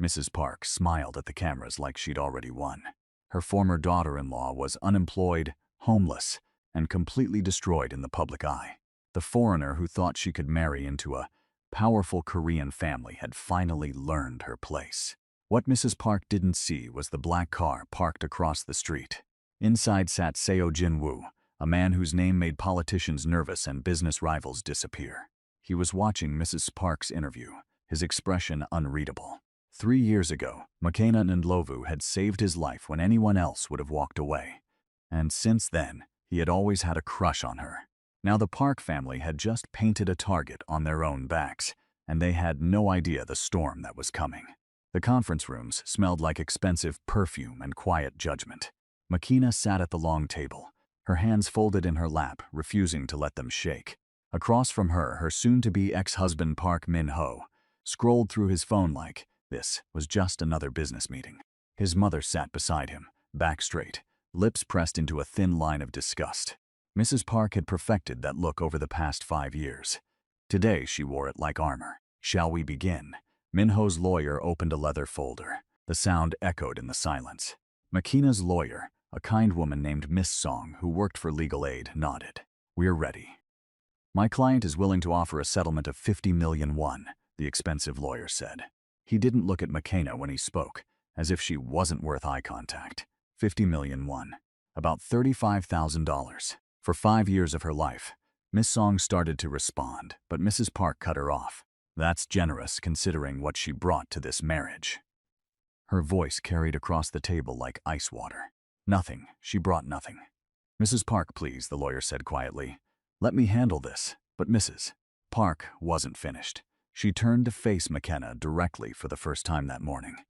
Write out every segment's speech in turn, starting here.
Mrs. Park smiled at the cameras like she'd already won. Her former daughter-in-law was unemployed, homeless, and completely destroyed in the public eye. The foreigner who thought she could marry into a powerful Korean family had finally learned her place. What Mrs. Park didn't see was the black car parked across the street. Inside sat Seo Jin-woo, a man whose name made politicians nervous and business rivals disappear. He was watching Mrs. Park's interview, his expression unreadable. 3 years ago, McKenna Ndlovu had saved his life when anyone else would have walked away. And since then, he had always had a crush on her. Now the Park family had just painted a target on their own backs, and they had no idea the storm that was coming. The conference rooms smelled like expensive perfume and quiet judgment. McKenna sat at the long table, her hands folded in her lap, refusing to let them shake. Across from her, her soon-to-be ex-husband Park Min-ho scrolled through his phone like this was just another business meeting. His mother sat beside him, back straight, lips pressed into a thin line of disgust. Mrs. Park had perfected that look over the past 5 years. Today she wore it like armor. "Shall we begin?" Min-ho's lawyer opened a leather folder. The sound echoed in the silence. McKenna's lawyer, a kind woman named Miss Song who worked for legal aid, nodded. "We're ready." "My client is willing to offer a settlement of 50 million won," the expensive lawyer said. He didn't look at McKenna when he spoke, as if she wasn't worth eye contact. 50 million won. About $35,000. For 5 years of her life, Miss Song started to respond, but Mrs. Park cut her off. "That's generous considering what she brought to this marriage." Her voice carried across the table like ice water. "Nothing. She brought nothing." "Mrs. Park, please," the lawyer said quietly. "Let me handle this." But Mrs. Park wasn't finished. She turned to face McKenna directly for the first time that morning.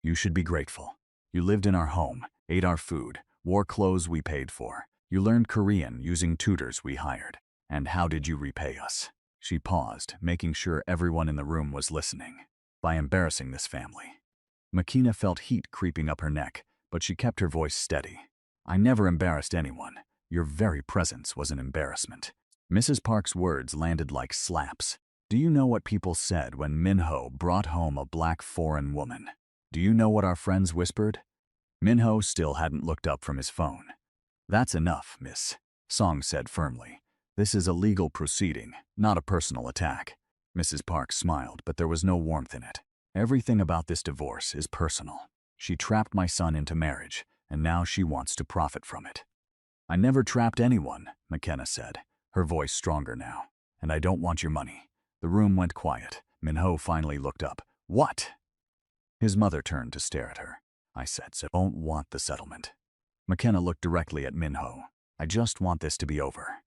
"You should be grateful. You lived in our home, ate our food, wore clothes we paid for. You learned Korean using tutors we hired. And how did you repay us?" She paused, making sure everyone in the room was listening. "By embarrassing this family." McKenna felt heat creeping up her neck, but she kept her voice steady. "I never embarrassed anyone. Your very presence was an embarrassment." Mrs. Park's words landed like slaps. "Do you know what people said when Min-ho brought home a black foreign woman? Do you know what our friends whispered?" Min-ho still hadn't looked up from his phone. "That's enough, Miss Song said firmly. "This is a legal proceeding, not a personal attack." Mrs. Park smiled, but there was no warmth in it. "Everything about this divorce is personal. She trapped my son into marriage, and now she wants to profit from it." "I never trapped anyone," McKenna said, her voice stronger now. "And I don't want your money." The room went quiet. Min-ho finally looked up. "What?" His mother turned to stare at her. "I said so. I don't want the settlement." McKenna looked directly at Min-ho. "I just want this to be over."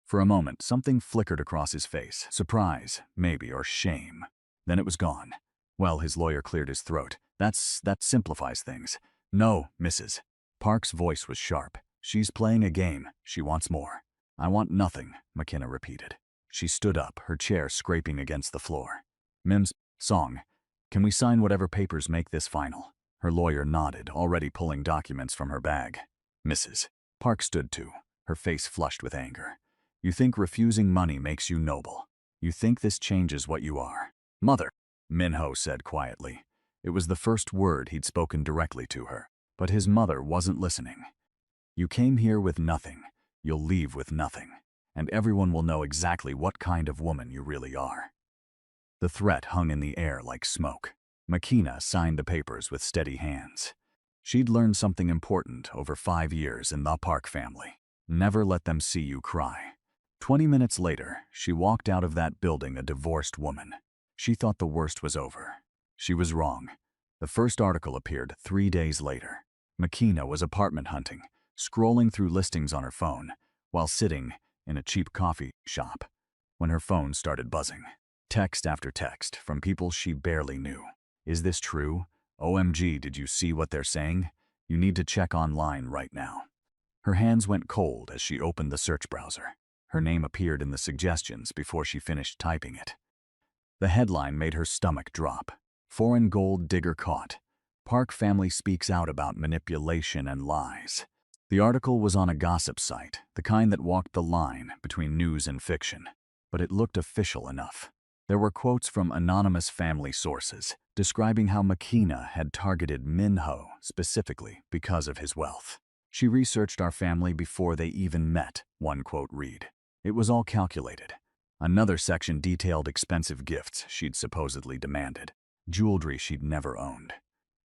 For a moment, something flickered across his face. Surprise, maybe, or shame. Then it was gone. "Well," his lawyer cleared his throat. That simplifies things." "No, Mrs. Park's voice was sharp. "She's playing a game. She wants more." "I want nothing," McKenna repeated. She stood up, her chair scraping against the floor. "Mims Song, can we sign whatever papers make this final?" Her lawyer nodded, already pulling documents from her bag. Mrs. Park stood too, her face flushed with anger. "You think refusing money makes you noble. You think this changes what you are." "Mother," Min-ho said quietly. It was the first word he'd spoken directly to her. But his mother wasn't listening. "You came here with nothing. You'll leave with nothing. And everyone will know exactly what kind of woman you really are." The threat hung in the air like smoke. McKenna signed the papers with steady hands. She'd learned something important over 5 years in the Park family. Never let them see you cry. 20 minutes later, she walked out of that building a divorced woman. She thought the worst was over. She was wrong. The first article appeared 3 days later. McKenna was apartment hunting, scrolling through listings on her phone, while sitting in a cheap coffee shop, when her phone started buzzing. Text after text from people she barely knew. "Is this true? OMG, did you see what they're saying? You need to check online right now." Her hands went cold as she opened the search browser. Her name appeared in the suggestions before she finished typing it. The headline made her stomach drop. "Foreign gold digger caught. Park family speaks out about manipulation and lies." The article was on a gossip site, the kind that walked the line between news and fiction, but it looked official enough. There were quotes from anonymous family sources describing how Makina had targeted Minho specifically because of his wealth. She researched our family before they even met, one quote read. It was all calculated. Another section detailed expensive gifts she'd supposedly demanded, jewelry she'd never owned,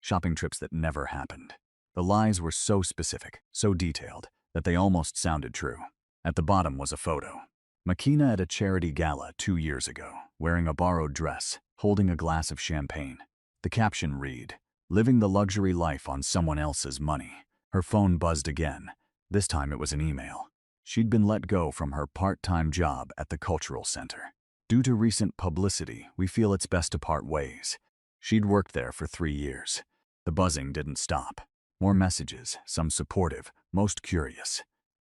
shopping trips that never happened. The lies were so specific, so detailed, that they almost sounded true. At the bottom was a photo. Makina at a charity gala 2 years ago, wearing a borrowed dress, holding a glass of champagne. The caption read, "Living the luxury life on someone else's money." Her phone buzzed again. This time it was an email. She'd been let go from her part-time job at the cultural center. "Due to recent publicity, we feel it's best to part ways." She'd worked there for 3 years. The buzzing didn't stop. More messages, some supportive, most curious.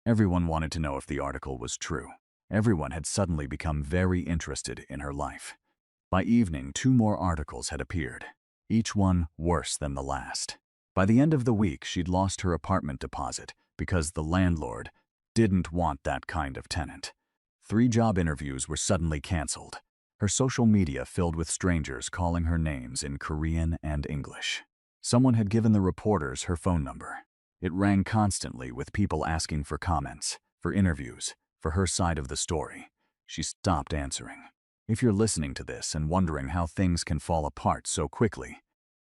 Everyone wanted to know if the article was true. Everyone had suddenly become very interested in her life. By evening, 2 more articles had appeared, each one worse than the last. By the end of the week, she'd lost her apartment deposit because the landlord didn't want that kind of tenant. 3 job interviews were suddenly canceled. Her social media filled with strangers calling her names in Korean and English. Someone had given the reporters her phone number. It rang constantly with people asking for comments, for interviews, for her side of the story. She stopped answering. If you're listening to this and wondering how things can fall apart so quickly,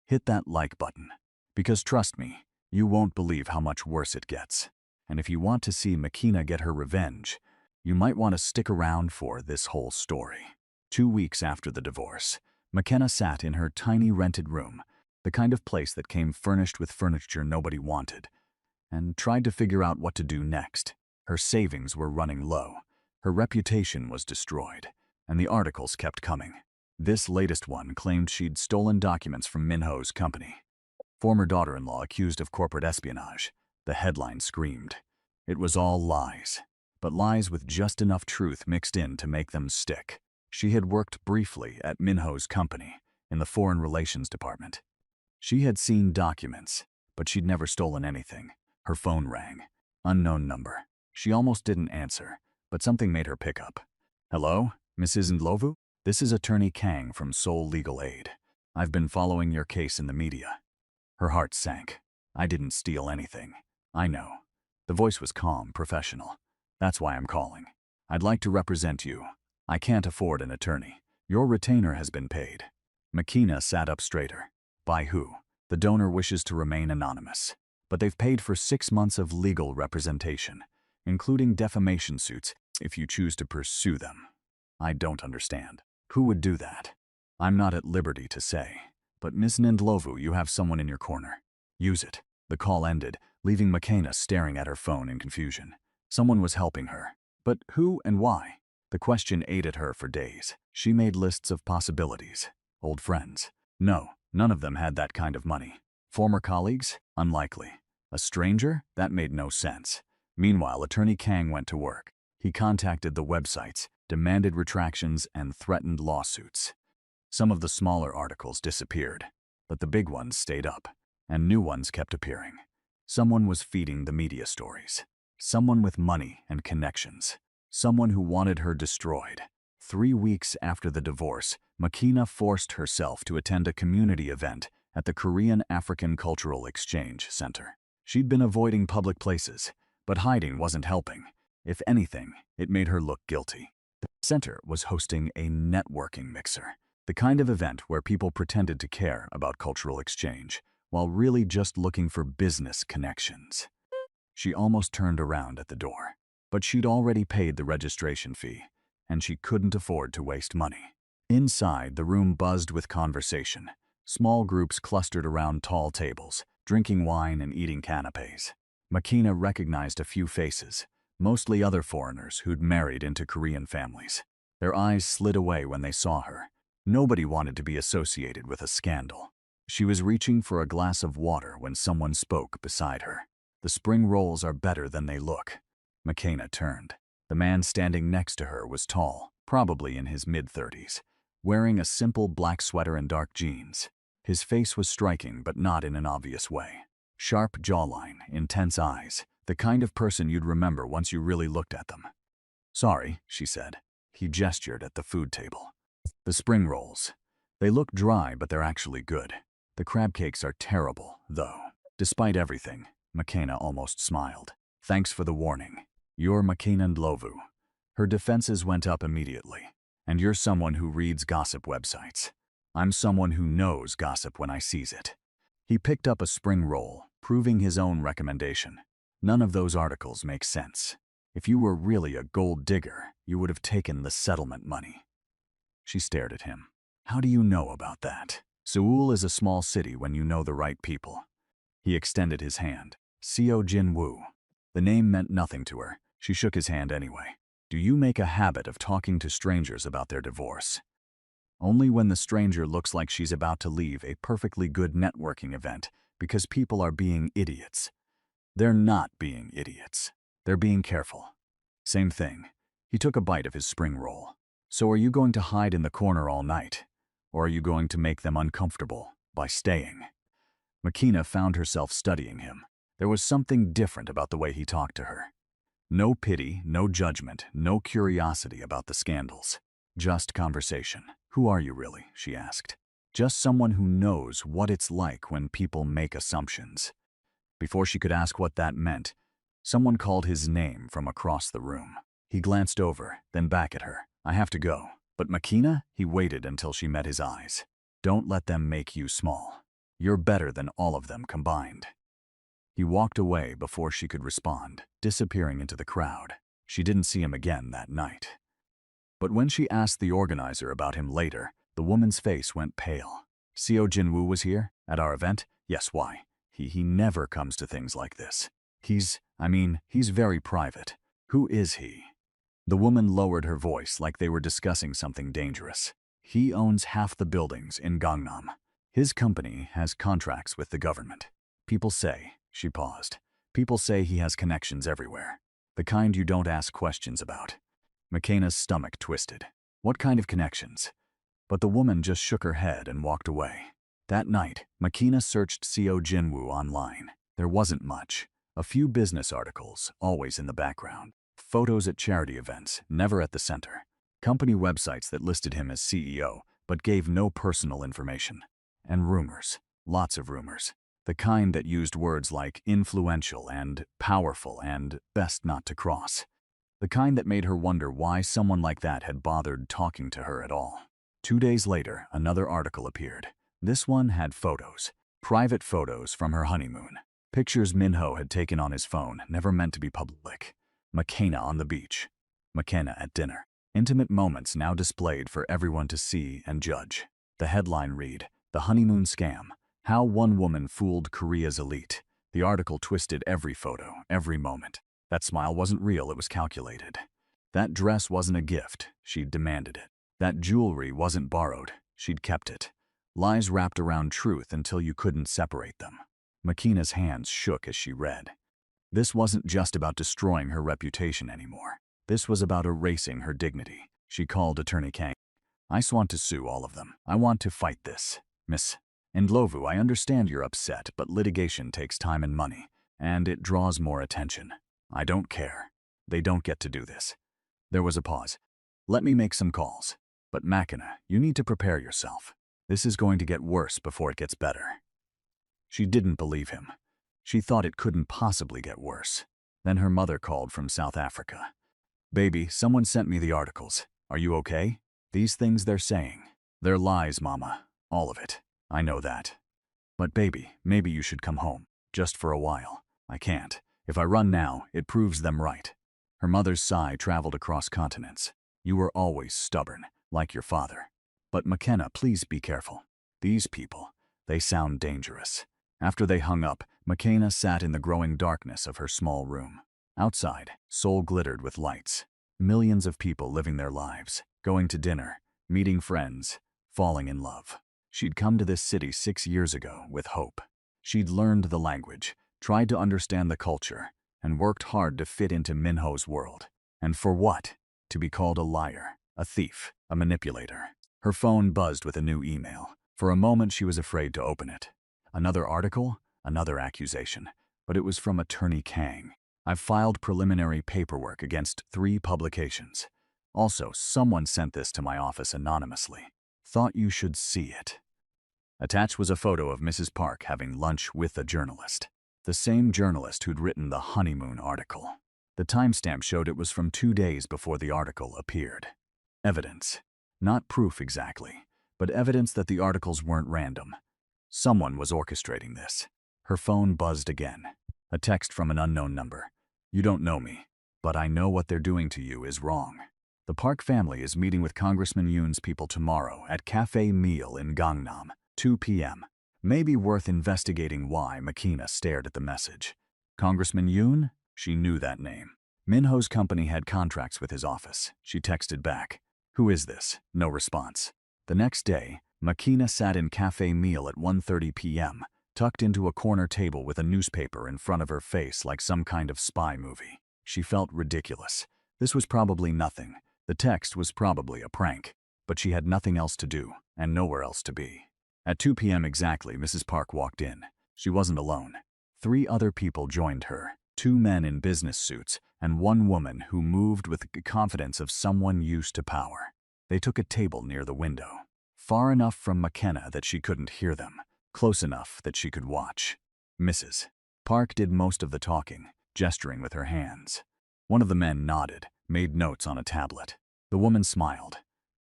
hit that like button. Because trust me, you won't believe how much worse it gets. And if you want to see Makina get her revenge, you might want to stick around for this whole story. 2 weeks after the divorce, McKenna sat in her tiny rented room, the kind of place that came furnished with furniture nobody wanted, and tried to figure out what to do next. Her savings were running low, her reputation was destroyed, and the articles kept coming. This latest one claimed she'd stolen documents from Minho's company. Former daughter-in-law accused of corporate espionage. The headline screamed. It was all lies, but lies with just enough truth mixed in to make them stick. She had worked briefly at Minho's company, in the Foreign Relations Department. She had seen documents, but she'd never stolen anything. Her phone rang. Unknown number. She almost didn't answer, but something made her pick up. "Hello, Mrs. Ndlovu? This is Attorney Kang from Seoul Legal Aid. I've been following your case in the media." Her heart sank. "I didn't steal anything. I know." The voice was calm, professional. "That's why I'm calling. I'd like to represent you. I can't afford an attorney. Your retainer has been paid." Makina sat up straighter. "By who?" "The donor wishes to remain anonymous. But they've paid for 6 months of legal representation, including defamation suits, if you choose to pursue them." "I don't understand. Who would do that?" "I'm not at liberty to say. But Ms. Ndlovu, you have someone in your corner. Use it." The call ended, leaving Makina staring at her phone in confusion. Someone was helping her. But who and why? The question ate at her for days. She made lists of possibilities. Old friends. No, none of them had that kind of money. Former colleagues? Unlikely. A stranger? That made no sense. Meanwhile, Attorney Kang went to work. He contacted the websites, demanded retractions, and threatened lawsuits. Some of the smaller articles disappeared, but the big ones stayed up, and new ones kept appearing. Someone was feeding the media stories. Someone with money and connections. Someone who wanted her destroyed. 3 weeks after the divorce, Makina forced herself to attend a community event at the Korean African Cultural Exchange Center. She'd been avoiding public places, but hiding wasn't helping. If anything, it made her look guilty. The center was hosting a networking mixer, the kind of event where people pretended to care about cultural exchange, while really just looking for business connections. She almost turned around at the door, but she'd already paid the registration fee, and she couldn't afford to waste money. Inside, the room buzzed with conversation. Small groups clustered around tall tables, drinking wine and eating canapes. Makina recognized a few faces, mostly other foreigners who'd married into Korean families. Their eyes slid away when they saw her. Nobody wanted to be associated with a scandal. She was reaching for a glass of water when someone spoke beside her. "The spring rolls are better than they look." Makina turned. The man standing next to her was tall, probably in his mid-30s, wearing a simple black sweater and dark jeans. His face was striking, but not in an obvious way. Sharp jawline, intense eyes, the kind of person you'd remember once you really looked at them. "Sorry," she said. He gestured at the food table. The spring rolls. They look dry, but they're actually good. The crab cakes are terrible, though. Despite everything, McKenna almost smiled. Thanks for the warning. You're McKenna Ndlovu. Her defenses went up immediately. And you're someone who reads gossip websites. I'm someone who knows gossip when I sees it. He picked up a spring roll, proving his own recommendation. None of those articles make sense. If you were really a gold digger, you would have taken the settlement money. She stared at him. How do you know about that? Seoul is a small city when you know the right people. He extended his hand. Seo Jin-woo. The name meant nothing to her. She shook his hand anyway. Do you make a habit of talking to strangers about their divorce? Only when the stranger looks like she's about to leave a perfectly good networking event because people are being idiots. They're not being idiots. They're being careful. Same thing. He took a bite of his spring roll. So are you going to hide in the corner all night? Or are you going to make them uncomfortable by staying? McKenna found herself studying him. There was something different about the way he talked to her. No pity, no judgment, no curiosity about the scandals. Just conversation. Who are you really? She asked. Just someone who knows what it's like when people make assumptions. Before she could ask what that meant, someone called his name from across the room. He glanced over, then back at her. I have to go. But McKenna? He waited until she met his eyes. Don't let them make you small. You're better than all of them combined. He walked away before she could respond, disappearing into the crowd. She didn't see him again that night. But when she asked the organizer about him later, the woman's face went pale. Seo Jin-woo was here? At our event? Yes, why? He never comes to things like this. He's very private. Who is he? The woman lowered her voice like they were discussing something dangerous. He owns half the buildings in Gangnam. His company has contracts with the government. People say, she paused, people say he has connections everywhere. The kind you don't ask questions about. McKenna's stomach twisted. What kind of connections? But the woman just shook her head and walked away. That night, McKenna searched Seo Jin-woo online. There wasn't much. A few business articles, always in the background. Photos at charity events, never at the center. Company websites that listed him as CEO, but gave no personal information. And rumors. Lots of rumors. The kind that used words like influential and powerful and best not to cross. The kind that made her wonder why someone like that had bothered talking to her at all. 2 days later, another article appeared. This one had photos. Private photos from her honeymoon. Pictures Minho had taken on his phone, never meant to be public. McKenna on the beach. McKenna at dinner. Intimate moments now displayed for everyone to see and judge. The headline read, "The Honeymoon Scam. How One Woman Fooled Korea's Elite." The article twisted every photo, every moment. That smile wasn't real, it was calculated. That dress wasn't a gift, she'd demanded it. That jewelry wasn't borrowed, she'd kept it. Lies wrapped around truth until you couldn't separate them. McKenna's hands shook as she read. This wasn't just about destroying her reputation anymore. This was about erasing her dignity. She called Attorney Kang. I want to sue all of them. I want to fight this. Miss Ndlovu, I understand you're upset, but litigation takes time and money, and it draws more attention. I don't care. They don't get to do this. There was a pause. Let me make some calls. But McKenna, you need to prepare yourself. This is going to get worse before it gets better. She didn't believe him. She thought it couldn't possibly get worse. Then her mother called from South Africa. Baby, someone sent me the articles. Are you okay? These things they're saying. They're lies, Mama. All of it. I know that. But baby, maybe you should come home. Just for a while. I can't. If I run now, it proves them right. Her mother's sigh traveled across continents. You were always stubborn, like your father. But McKenna, please be careful. These people, they sound dangerous. After they hung up, McKenna sat in the growing darkness of her small room. Outside, Seoul glittered with lights. Millions of people living their lives, going to dinner, meeting friends, falling in love. She'd come to this city 6 years ago with hope. She'd learned the language, tried to understand the culture, and worked hard to fit into Minho's world. And for what? To be called a liar, a thief, a manipulator. Her phone buzzed with a new email. For a moment she was afraid to open it. Another article, another accusation, but it was from Attorney Kang. I've filed preliminary paperwork against 3 publications. Also, someone sent this to my office anonymously. Thought you should see it. Attached was a photo of Mrs. Park having lunch with a journalist. The same journalist who'd written the honeymoon article. The timestamp showed it was from 2 days before the article appeared. Evidence. Not proof exactly, but evidence that the articles weren't random. Someone was orchestrating this. Her phone buzzed again. A text from an unknown number. You don't know me, but I know what they're doing to you is wrong. The Park family is meeting with Congressman Yoon's people tomorrow at Cafe Meal in Gangnam, 2 p.m. Maybe worth investigating why. Makina stared at the message. Congressman Yoon? She knew that name. Minho's company had contracts with his office. She texted back. Who is this? No response. The next day, Makina sat in Cafe Meal at 1:30 p.m., tucked into a corner table with a newspaper in front of her face like some kind of spy movie. She felt ridiculous. This was probably nothing. The text was probably a prank. But she had nothing else to do, and nowhere else to be. At 2 p.m. exactly, Mrs. Park walked in. She wasn't alone. 3 other people joined her, 2 men in business suits, and 1 woman who moved with the confidence of someone used to power. They took a table near the window, far enough from McKenna that she couldn't hear them, close enough that she could watch. Mrs. Park did most of the talking, gesturing with her hands. One of the men nodded, made notes on a tablet. The woman smiled,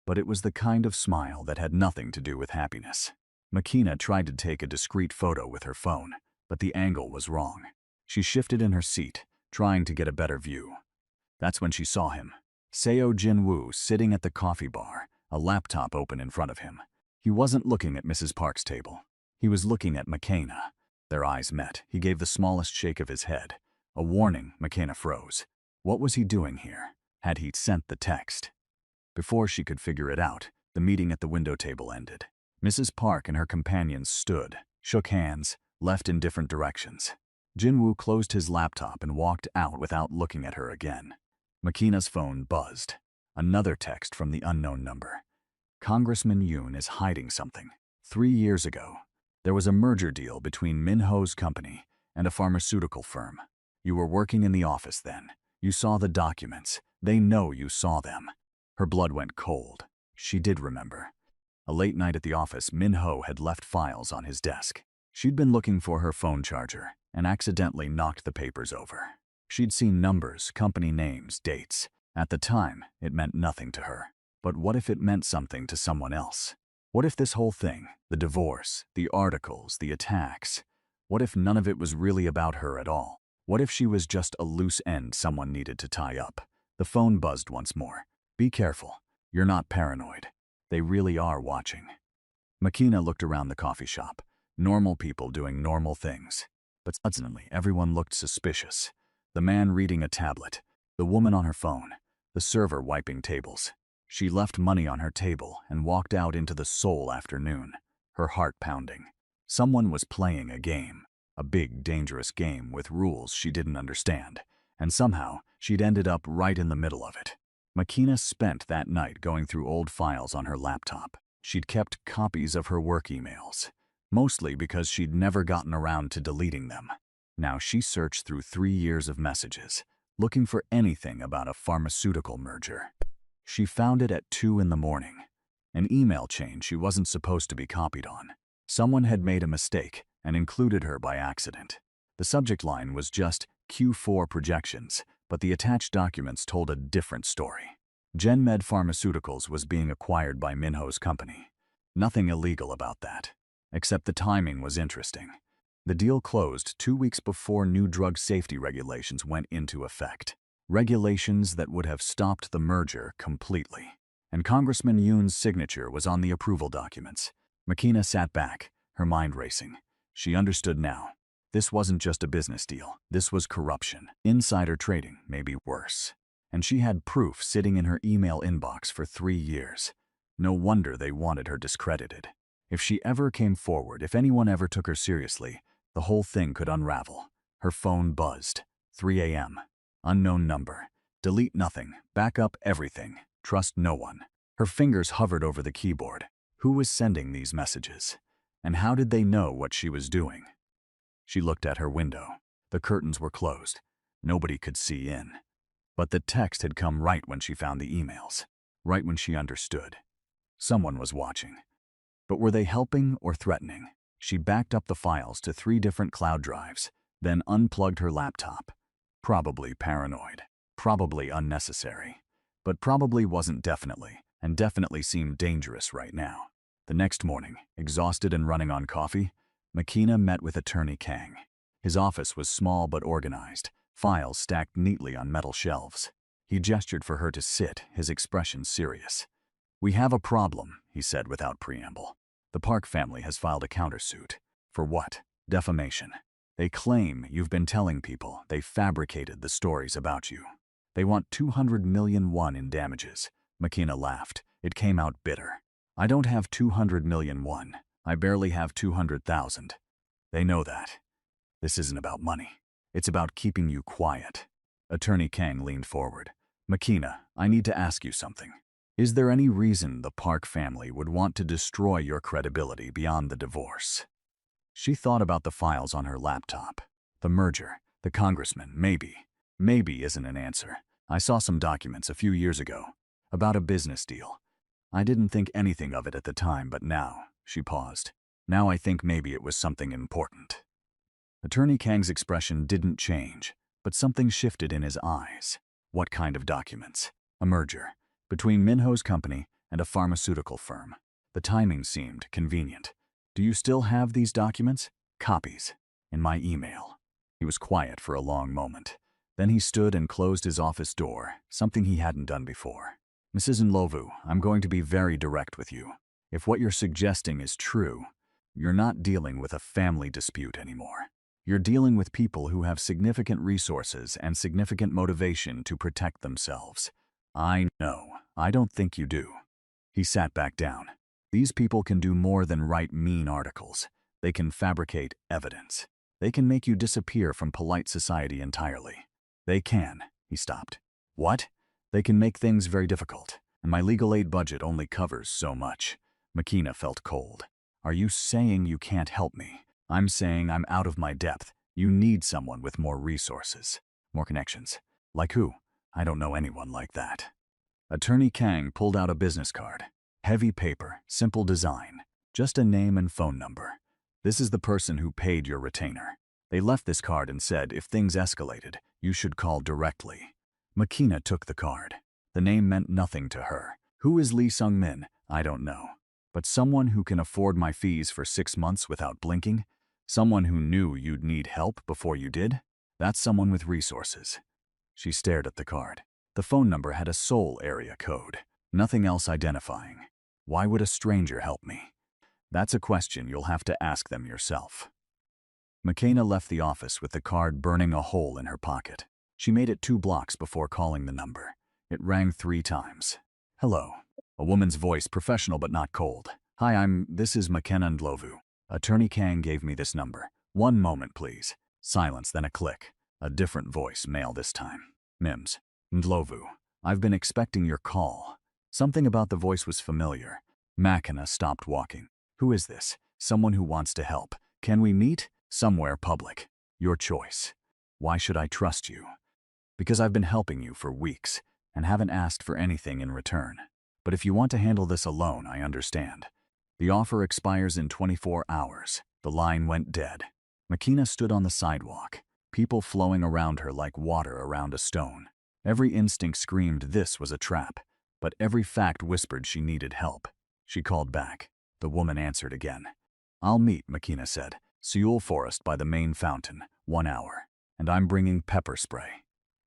but it was the kind of smile that had nothing to do with happiness. Makina tried to take a discreet photo with her phone, but the angle was wrong. She shifted in her seat, trying to get a better view. That's when she saw him. Seo Jin-woo sitting at the coffee bar, a laptop open in front of him. He wasn't looking at Mrs. Park's table. He was looking at Makina. Their eyes met. He gave the smallest shake of his head. A warning. Makina froze. What was he doing here? Had he sent the text? Before she could figure it out, the meeting at the window table ended. Mrs. Park and her companions stood, shook hands, left in different directions. Jin-woo closed his laptop and walked out without looking at her again. Makina's phone buzzed. Another text from the unknown number. Congressman Yoon is hiding something. 3 years ago, there was a merger deal between Minho's company and a pharmaceutical firm. You were working in the office then. You saw the documents. They know you saw them. Her blood went cold. She did remember. A late night at the office, Minho had left files on his desk. She'd been looking for her phone charger and accidentally knocked the papers over. She'd seen numbers, company names, dates. At the time, it meant nothing to her. But what if it meant something to someone else? What if this whole thing, the divorce, the articles, the attacks, what if none of it was really about her at all? What if she was just a loose end someone needed to tie up? The phone buzzed once more. Be careful. You're not paranoid. They really are watching. Makina looked around the coffee shop. Normal people doing normal things. But suddenly, everyone looked suspicious. The man reading a tablet. The woman on her phone. The server wiping tables. She left money on her table and walked out into the Seoul afternoon, her heart pounding. Someone was playing a game. A big, dangerous game with rules she didn't understand. And somehow, she'd ended up right in the middle of it. Makina spent that night going through old files on her laptop. She'd kept copies of her work emails, mostly because she'd never gotten around to deleting them. Now she searched through 3 years of messages, looking for anything about a pharmaceutical merger. She found it at 2 in the morning. An email chain she wasn't supposed to be copied on. Someone had made a mistake and included her by accident. The subject line was just Q4 projections, but the attached documents told a different story. GenMed Pharmaceuticals was being acquired by Minho's company. Nothing illegal about that, except the timing was interesting. The deal closed 2 weeks before new drug safety regulations went into effect. Regulations that would have stopped the merger completely. And Congressman Yoon's signature was on the approval documents. Makina sat back, her mind racing. She understood now. This wasn't just a business deal. This was corruption. Insider trading, maybe worse. And she had proof sitting in her email inbox for 3 years. No wonder they wanted her discredited. If she ever came forward, if anyone ever took her seriously, the whole thing could unravel. Her phone buzzed. 3 a.m. Unknown number. Delete nothing. Back up everything. Trust no one. Her fingers hovered over the keyboard. Who was sending these messages? And how did they know what she was doing? She looked at her window. The curtains were closed. Nobody could see in. But the text had come right when she found the emails. right when she understood. Someone was watching. But were they helping or threatening? She backed up the files to 3 different cloud drives, then unplugged her laptop. Probably paranoid. Probably unnecessary. But probably wasn't definitely, and definitely seemed dangerous right now. The next morning, exhausted and running on coffee, McKenna met with Attorney Kang. His office was small but organized, files stacked neatly on metal shelves. He gestured for her to sit, his expression serious. "We have a problem," he said without preamble. "The Park family has filed a countersuit." "For what?" "Defamation. They claim you've been telling people they fabricated the stories about you. They want 200 million won in damages." McKenna laughed. It came out bitter. "I don't have 200 million won. I barely have 200,000. They know that. This isn't about money. It's about keeping you quiet." Attorney Kang leaned forward. "McKenna, I need to ask you something. Is there any reason the Park family would want to destroy your credibility beyond the divorce?" She thought about the files on her laptop. The merger, the congressman, maybe. Maybe isn't an answer. I saw some documents a few years ago about a business deal. I didn't think anything of it at the time, but now," she paused, "now I think maybe it was something important." Attorney Kang's expression didn't change, but something shifted in his eyes. What kind of documents? A merger between Minho's company and a pharmaceutical firm. The timing seemed convenient. "Do you still have these documents?" "Copies. In my email." He was quiet for a long moment. Then he stood and closed his office door, something he hadn't done before. "Mrs. Ndlovu, I'm going to be very direct with you. If what you're suggesting is true, you're not dealing with a family dispute anymore. You're dealing with people who have significant resources and significant motivation to protect themselves. I know. I don't think you do." He sat back down. "These people can do more than write mean articles. They can fabricate evidence. They can make you disappear from polite society entirely. They can." He stopped. "What?" "They can make things very difficult, and my legal aid budget only covers so much." McKenna felt cold. "Are you saying you can't help me?" "I'm saying I'm out of my depth. You need someone with more resources, more connections." "Like who?" "I don't know anyone like that." Attorney Kang pulled out a business card. Heavy paper, simple design, just a name and phone number. "This is the person who paid your retainer. They left this card and said if things escalated, you should call directly." McKenna took the card. The name meant nothing to her. "Who is Lee Sung-min?" "I don't know. But someone who can afford my fees for 6 months without blinking? Someone who knew you'd need help before you did? That's someone with resources." She stared at the card. The phone number had a Seoul area code. Nothing else identifying. "Why would a stranger help me?" "That's a question you'll have to ask them yourself." McKenna left the office with the card burning a hole in her pocket. She made it 2 blocks before calling the number. It rang 3 times. "Hello." A woman's voice, professional but not cold. "Hi, this is McKenna Ndlovu. Attorney Kang gave me this number. 1 moment, please." Silence, then a click. A different voice, male this time. "Mims. Ndlovu. I've been expecting your call." Something about the voice was familiar. McKenna stopped walking. "Who is this?" "Someone who wants to help. Can we meet?" "Somewhere public. Your choice." "Why should I trust you?" "Because I've been helping you for weeks and haven't asked for anything in return. But if you want to handle this alone, I understand." "The offer expires in 24 hours. The line went dead. McKenna stood on the sidewalk, people flowing around her like water around a stone. Every instinct screamed this was a trap, but every fact whispered she needed help. She called back. The woman answered again. "I'll meet," McKenna said. "Seoul Forest by the main fountain, 1 hour. And I'm bringing pepper spray."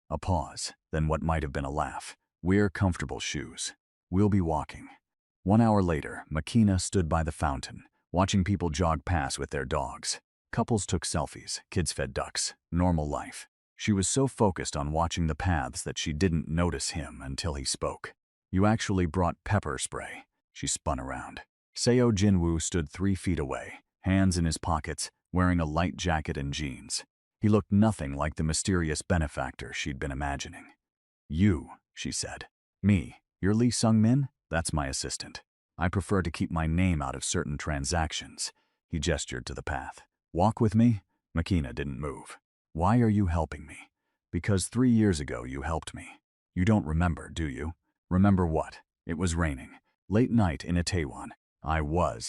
A pause, then what might have been a laugh. "Wear comfortable shoes. We'll be walking." 1 hour later, McKenna stood by the fountain, watching people jog past with their dogs. Couples took selfies, kids fed ducks, normal life. She was so focused on watching the paths that she didn't notice him until he spoke. "You actually brought pepper spray." She spun around. Seo Jinwoo stood 3 feet away, hands in his pockets, wearing a light jacket and jeans. He looked nothing like the mysterious benefactor she'd been imagining. "You," she said. "Me. You're Lee Sung-min? That's my assistant. I prefer to keep my name out of certain transactions." He gestured to the path. "Walk with me?" McKenna didn't move. "Why are you helping me?" "Because 3 years ago you helped me. You don't remember, do you?" "Remember what?" It was raining. Late night in Itaewon.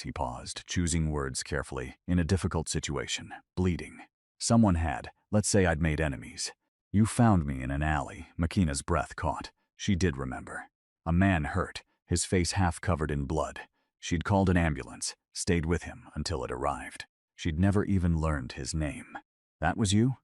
He paused, choosing words carefully, in a difficult situation, bleeding. Someone had, let's say I'd made enemies. You found me in an alley, Makina's breath caught. She did remember. A man hurt, his face half covered in blood. She'd called an ambulance, stayed with him until it arrived. She'd never even learned his name. That was you?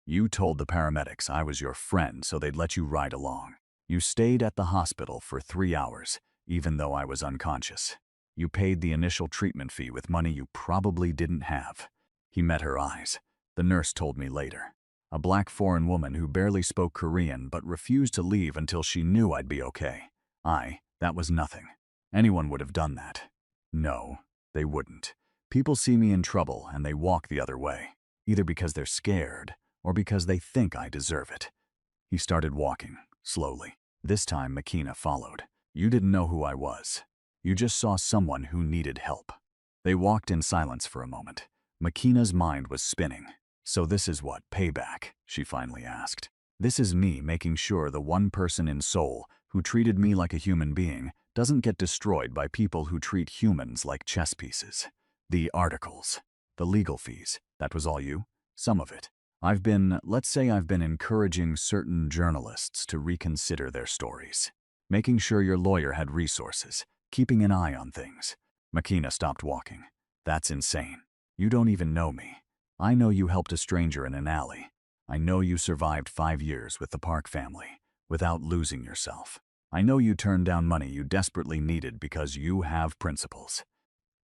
You told the paramedics I was your friend so they'd let you ride along. You stayed at the hospital for 3 hours, even though I was unconscious. You paid the initial treatment fee with money you probably didn't have. He met her eyes. The nurse told me later. A black foreign woman who barely spoke Korean but refused to leave until she knew I'd be okay. That was nothing. Anyone would have done that. No, they wouldn't. People see me in trouble and they walk the other way, either because they're scared or because they think I deserve it. He started walking, slowly. This time Makina followed. You didn't know who I was. You just saw someone who needed help. They walked in silence for a moment. Makina's mind was spinning. So this is what, payback? She finally asked. This is me making sure the one person in Seoul who treated me like a human being doesn't get destroyed by people who treat humans like chess pieces. The articles, the legal fees, that was all you? Some of it. Let's say I've been encouraging certain journalists to reconsider their stories. Making sure your lawyer had resources, keeping an eye on things. Makina stopped walking. That's insane. You don't even know me. I know you helped a stranger in an alley. I know you survived 5 years with the Park family, without losing yourself. I know you turned down money you desperately needed because you have principles.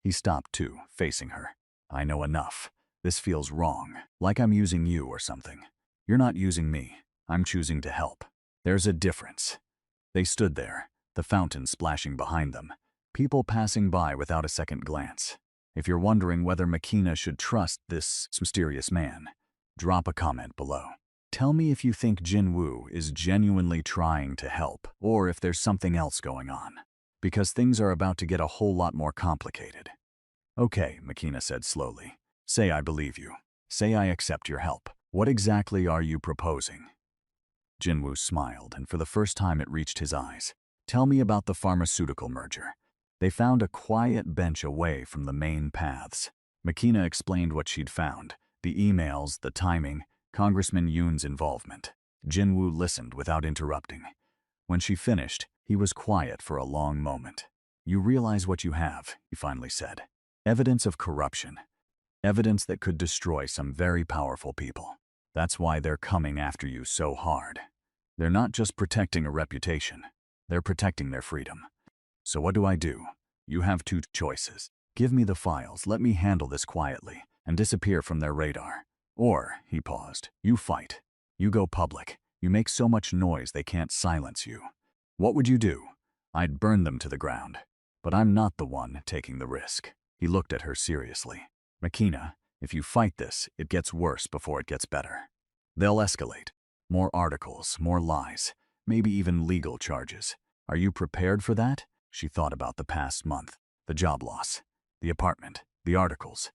He stopped too, facing her. I know enough. This feels wrong, like I'm using you or something. You're not using me. I'm choosing to help. There's a difference. They stood there, the fountain splashing behind them, people passing by without a second glance. If you're wondering whether Makina should trust this mysterious man, drop a comment below. Tell me if you think Jinwoo is genuinely trying to help, or if there's something else going on. Because things are about to get a whole lot more complicated. Okay, Makina said slowly. Say I believe you. Say I accept your help. What exactly are you proposing? Jinwoo smiled, and for the first time it reached his eyes. Tell me about the pharmaceutical merger. They found a quiet bench away from the main paths. Makina explained what she'd found. The emails, the timing, Congressman Yoon's involvement. Jinwoo listened without interrupting. When she finished, he was quiet for a long moment. You realize what you have, he finally said. Evidence of corruption. Evidence that could destroy some very powerful people. That's why they're coming after you so hard. They're not just protecting a reputation. They're protecting their freedom. So what do? You have 2 choices. Give me the files, let me handle this quietly, and disappear from their radar. Or, he paused, you fight. You go public. You make so much noise they can't silence you. What would you do? I'd burn them to the ground. But I'm not the one taking the risk. He looked at her seriously. Makina, if you fight this, it gets worse before it gets better. They'll escalate. More articles, more lies, maybe even legal charges. Are you prepared for that? She thought about the past month, the job loss, the apartment, the articles,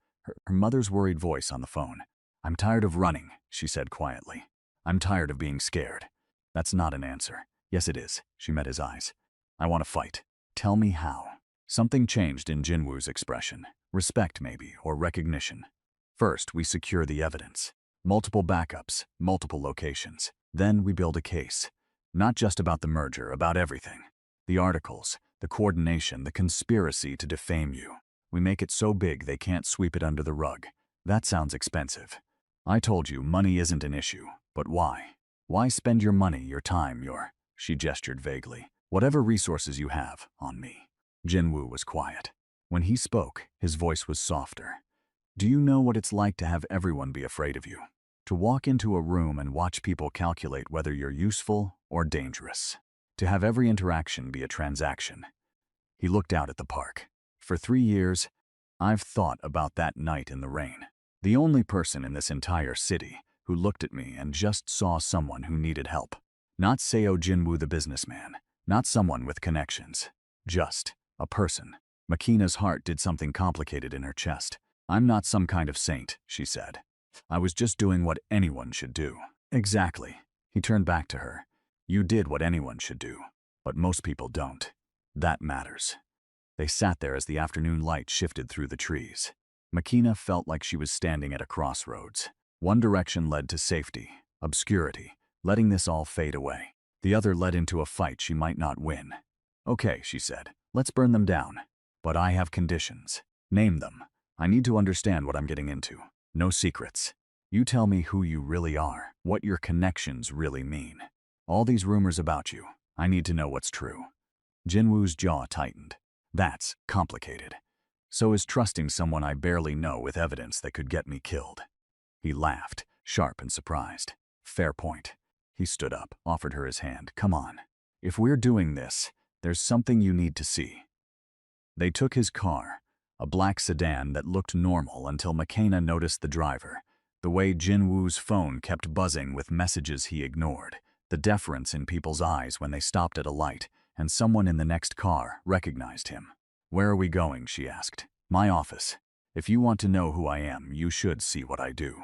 her mother's worried voice on the phone. I'm tired of running, she said quietly. I'm tired of being scared. That's not an answer. Yes, it is. She met his eyes. I want to fight. Tell me how. Something changed in Jinwoo's expression. Respect, maybe, or recognition. First, we secure the evidence. Multiple backups, multiple locations. Then we build a case. Not just about the merger, about everything. The articles, the coordination, the conspiracy to defame you. We make it so big they can't sweep it under the rug. That sounds expensive. I told you money isn't an issue, but why? Why spend your money, your time, she gestured vaguely, whatever resources you have, on me? Jinwoo was quiet. When he spoke, his voice was softer. Do you know what it's like to have everyone be afraid of you? To walk into a room and watch people calculate whether you're useful or dangerous. To have every interaction be a transaction. He looked out at the park. For 3 years, I've thought about that night in the rain. The only person in this entire city who looked at me and just saw someone who needed help. Not Seo Jinwoo the businessman, not someone with connections. Just a person. Makina's heart did something complicated in her chest. I'm not some kind of saint, she said. I was just doing what anyone should do. Exactly. He turned back to her. You did what anyone should do, but most people don't. That matters. They sat there as the afternoon light shifted through the trees. Makina felt like she was standing at a crossroads. One direction led to safety, obscurity, letting this all fade away. The other led into a fight she might not win. Okay, she said, let's burn them down. But I have conditions. Name them. I need to understand what I'm getting into. No secrets. You tell me who you really are, what your connections really mean. All these rumors about you, I need to know what's true. Jinwoo's jaw tightened. That's complicated. So is trusting someone I barely know with evidence that could get me killed. He laughed, sharp and surprised. Fair point. He stood up, offered her his hand. Come on. If we're doing this, there's something you need to see. They took his car, a black sedan that looked normal until Makina noticed the driver, the way Jinwoo's phone kept buzzing with messages he ignored, the deference in people's eyes when they stopped at a light, and someone in the next car recognized him. Where are we going? She asked. My office. If you want to know who I am, you should see what I do.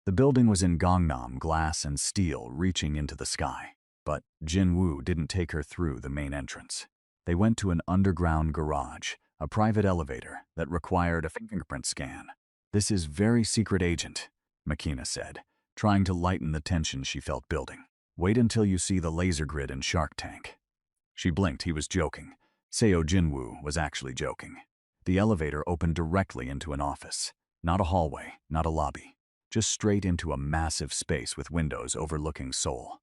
The building was in Gangnam, glass and steel reaching into the sky. But Jinwoo didn't take her through the main entrance. They went to an underground garage, a private elevator that required a fingerprint scan. This is very secret, agent, Makina said, trying to lighten the tension she felt building. Wait until you see the laser grid in Shark Tank. She blinked. He was joking. Seo Jinwoo was actually joking. The elevator opened directly into an office. Not a hallway, not a lobby. Just straight into a massive space with windows overlooking Seoul.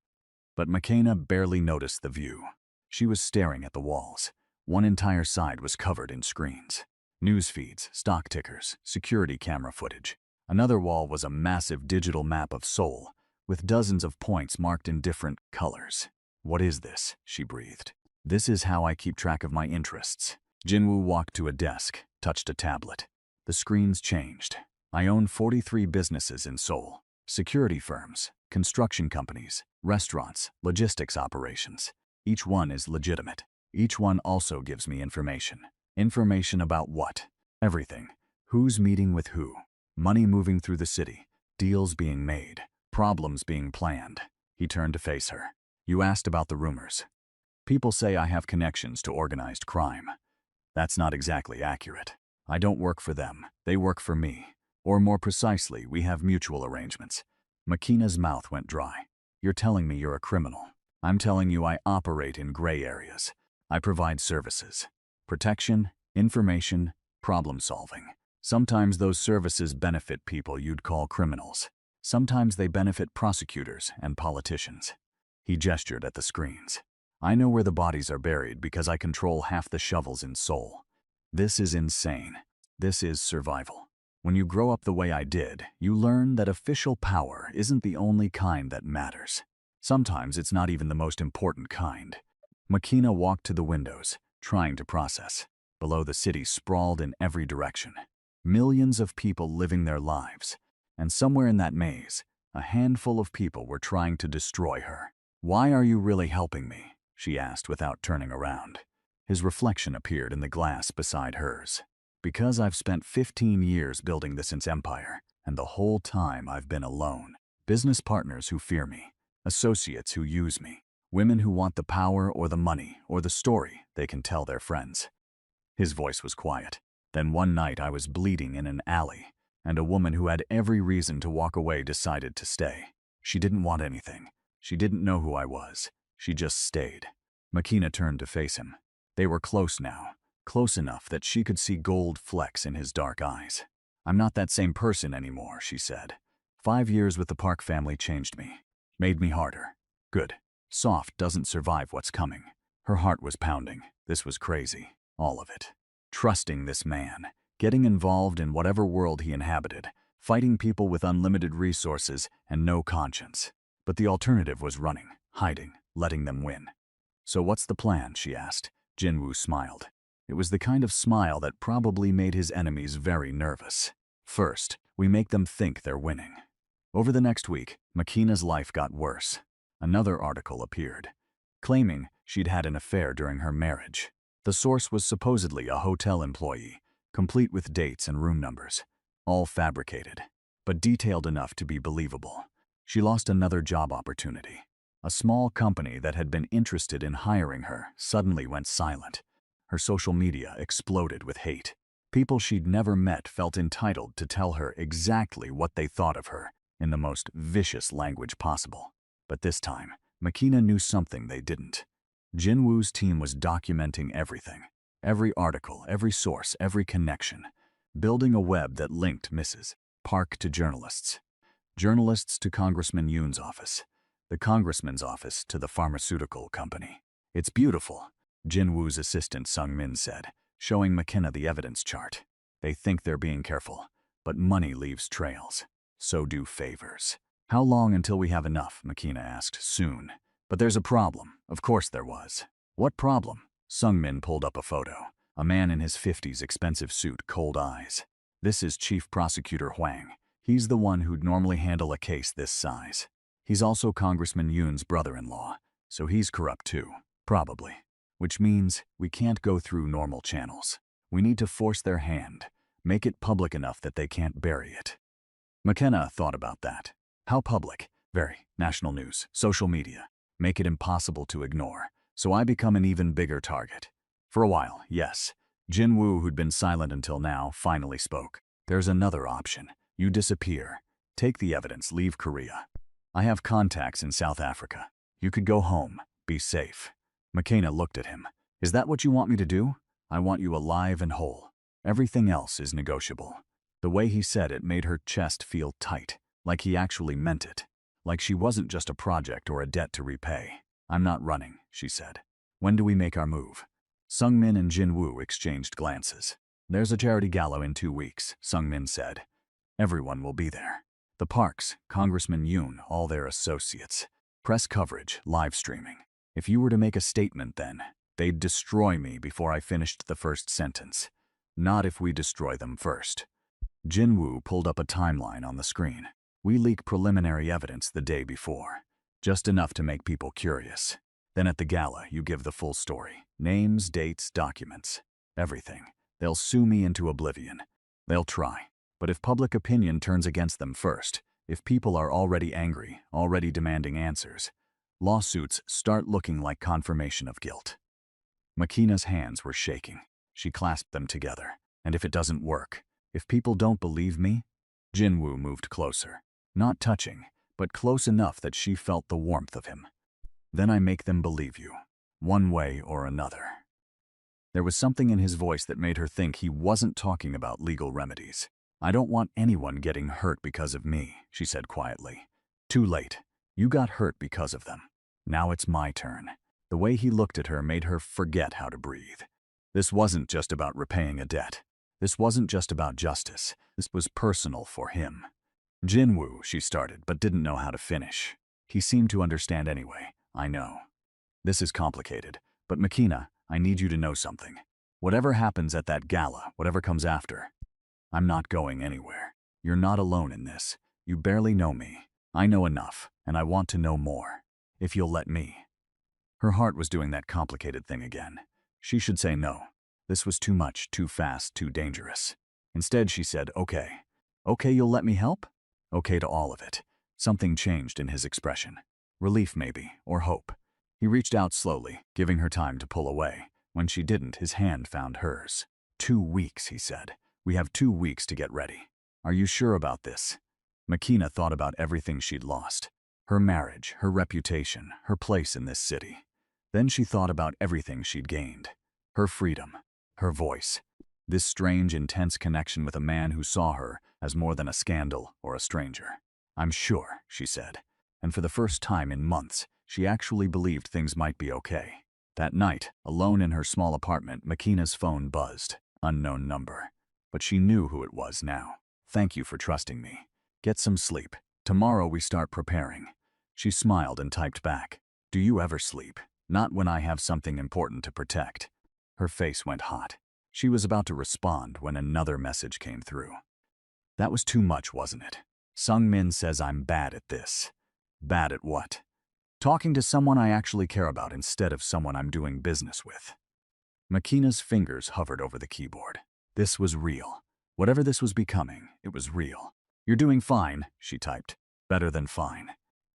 But Makina barely noticed the view. She was staring at the walls. One entire side was covered in screens. News feeds, stock tickers, security camera footage. Another wall was a massive digital map of Seoul, with dozens of points marked in different colors. What is this? She breathed. This is how I keep track of my interests. Jinwoo walked to a desk, touched a tablet. The screens changed. I own 43 businesses in Seoul. Security firms, construction companies, restaurants, logistics operations. Each one is legitimate. Each one also gives me information. Information about what? Everything. Who's meeting with who? Money moving through the city. Deals being made. Problems being planned. He turned to face her. You asked about the rumors. People say I have connections to organized crime. That's not exactly accurate. I don't work for them. They work for me. Or more precisely, we have mutual arrangements. Makina's mouth went dry. You're telling me you're a criminal. I'm telling you I operate in gray areas. I provide services. Protection, information, problem solving. Sometimes those services benefit people you'd call criminals. Sometimes they benefit prosecutors and politicians. He gestured at the screens. I know where the bodies are buried because I control half the shovels in Seoul. This is insane. This is survival. When you grow up the way I did, you learn that official power isn't the only kind that matters. Sometimes it's not even the most important kind. Makina walked to the windows, trying to process. Below, the city sprawled in every direction. Millions of people living their lives. And somewhere in that maze, a handful of people were trying to destroy her. Why are you really helping me? She asked without turning around. His reflection appeared in the glass beside hers. Because I've spent 15 years building this empire, and the whole time I've been alone. Business partners who fear me, associates who use me, women who want the power or the money or the story they can tell their friends. His voice was quiet. Then one night I was bleeding in an alley, and a woman who had every reason to walk away decided to stay. She didn't want anything. She didn't know who I was. She just stayed. Makina turned to face him. They were close now. Close enough that she could see gold flecks in his dark eyes. I'm not that same person anymore, she said. 5 years with the Park family changed me. Made me harder. Good. Soft doesn't survive what's coming. Her heart was pounding. This was crazy. All of it. Trusting this man. Getting involved in whatever world he inhabited. Fighting people with unlimited resources and no conscience. But the alternative was running, hiding, letting them win. So what's the plan? She asked. Jinwoo smiled. It was the kind of smile that probably made his enemies very nervous. First, we make them think they're winning. Over the next week, Makina's life got worse. Another article appeared, claiming she'd had an affair during her marriage. The source was supposedly a hotel employee, complete with dates and room numbers, all fabricated, but detailed enough to be believable. She lost another job opportunity. A small company that had been interested in hiring her suddenly went silent. Her social media exploded with hate. People she'd never met felt entitled to tell her exactly what they thought of her in the most vicious language possible. But this time, Makina knew something they didn't. Jinwoo's team was documenting everything. Every article, every source, every connection. Building a web that linked Mrs. Park to journalists. Journalists to Congressman Yoon's office. The congressman's office to the pharmaceutical company. "It's beautiful," Jinwoo's assistant Sung-min said, showing McKenna the evidence chart. "They think they're being careful, but money leaves trails. So do favors." "How long until we have enough?" McKenna asked. "Soon. But there's a problem." Of course there was. "What problem?" Sung-min pulled up a photo. A man in his 50s, expensive suit, cold eyes. "This is Chief Prosecutor Hwang. He's the one who'd normally handle a case this size. He's also Congressman Yoon's brother-in-law, so he's corrupt too. Probably. Which means we can't go through normal channels. We need to force their hand, make it public enough that they can't bury it." McKenna thought about that. How public? Very. National news, social media. Make it impossible to ignore, so I become an even bigger target. For a while, yes. Jinwoo, who'd been silent until now, finally spoke. "There's another option. You disappear. Take the evidence, leave Korea. I have contacts in South Africa. You could go home, be safe." McKenna looked at him. "Is that what you want me to do? I want you alive and whole. Everything else is negotiable." The way he said it made her chest feel tight, like he actually meant it. Like she wasn't just a project or a debt to repay. "I'm not running," she said. "When do we make our move?" Sung-min and Jinwoo exchanged glances. "There's a charity gala in 2 weeks," Sung-min said. "Everyone will be there. The Parks, Congressman Yoon, all their associates. Press coverage, live streaming. If you were to make a statement then, they'd destroy me before I finished the first sentence. Not if we destroy them first." Jinwoo pulled up a timeline on the screen. "We leak preliminary evidence the day before. Just enough to make people curious. Then at the gala, you give the full story. Names, dates, documents. Everything. They'll sue me into oblivion. They'll try. But if public opinion turns against them first, if people are already angry, already demanding answers, lawsuits start looking like confirmation of guilt." Makina's hands were shaking. She clasped them together. "And if it doesn't work? If people don't believe me?" Jinwoo moved closer. Not touching, but close enough that she felt the warmth of him. "Then I make them believe you. One way or another." There was something in his voice that made her think he wasn't talking about legal remedies. "I don't want anyone getting hurt because of me," she said quietly. "Too late. You got hurt because of them. Now it's my turn." The way he looked at her made her forget how to breathe. This wasn't just about repaying a debt. This wasn't just about justice. This was personal for him. "Jinwoo," she started, but didn't know how to finish. He seemed to understand anyway. "I know. This is complicated, but Makina, I need you to know something. Whatever happens at that gala, whatever comes after, I'm not going anywhere. You're not alone in this. You barely know me. I know enough, and I want to know more. If you'll let me." Her heart was doing that complicated thing again. She should say no. This was too much, too fast, too dangerous. Instead, she said, "Okay. Okay, you'll let me help?" Okay to all of it. Something changed in his expression. Relief maybe, or hope. He reached out slowly, giving her time to pull away. When she didn't, his hand found hers. 2 weeks, he said. "We have 2 weeks to get ready. Are you sure about this?" Makina thought about everything she'd lost. Her marriage, her reputation, her place in this city. Then she thought about everything she'd gained. Her freedom, her voice. This strange, intense connection with a man who saw her as more than a scandal or a stranger. "I'm sure," she said. And for the first time in months, she actually believed things might be okay. That night, alone in her small apartment, Makina's phone buzzed. Unknown number. But she knew who it was now. "Thank you for trusting me. Get some sleep. Tomorrow we start preparing." She smiled and typed back. "Do you ever sleep? Not when I have something important to protect." Her face went hot. She was about to respond when another message came through. That was too much, wasn't it? "Sung-min says I'm bad at this." Bad at what? Talking to someone I actually care about instead of someone I'm doing business with. Makina's fingers hovered over the keyboard. This was real. Whatever this was becoming, it was real. "You're doing fine," she typed. "Better than fine."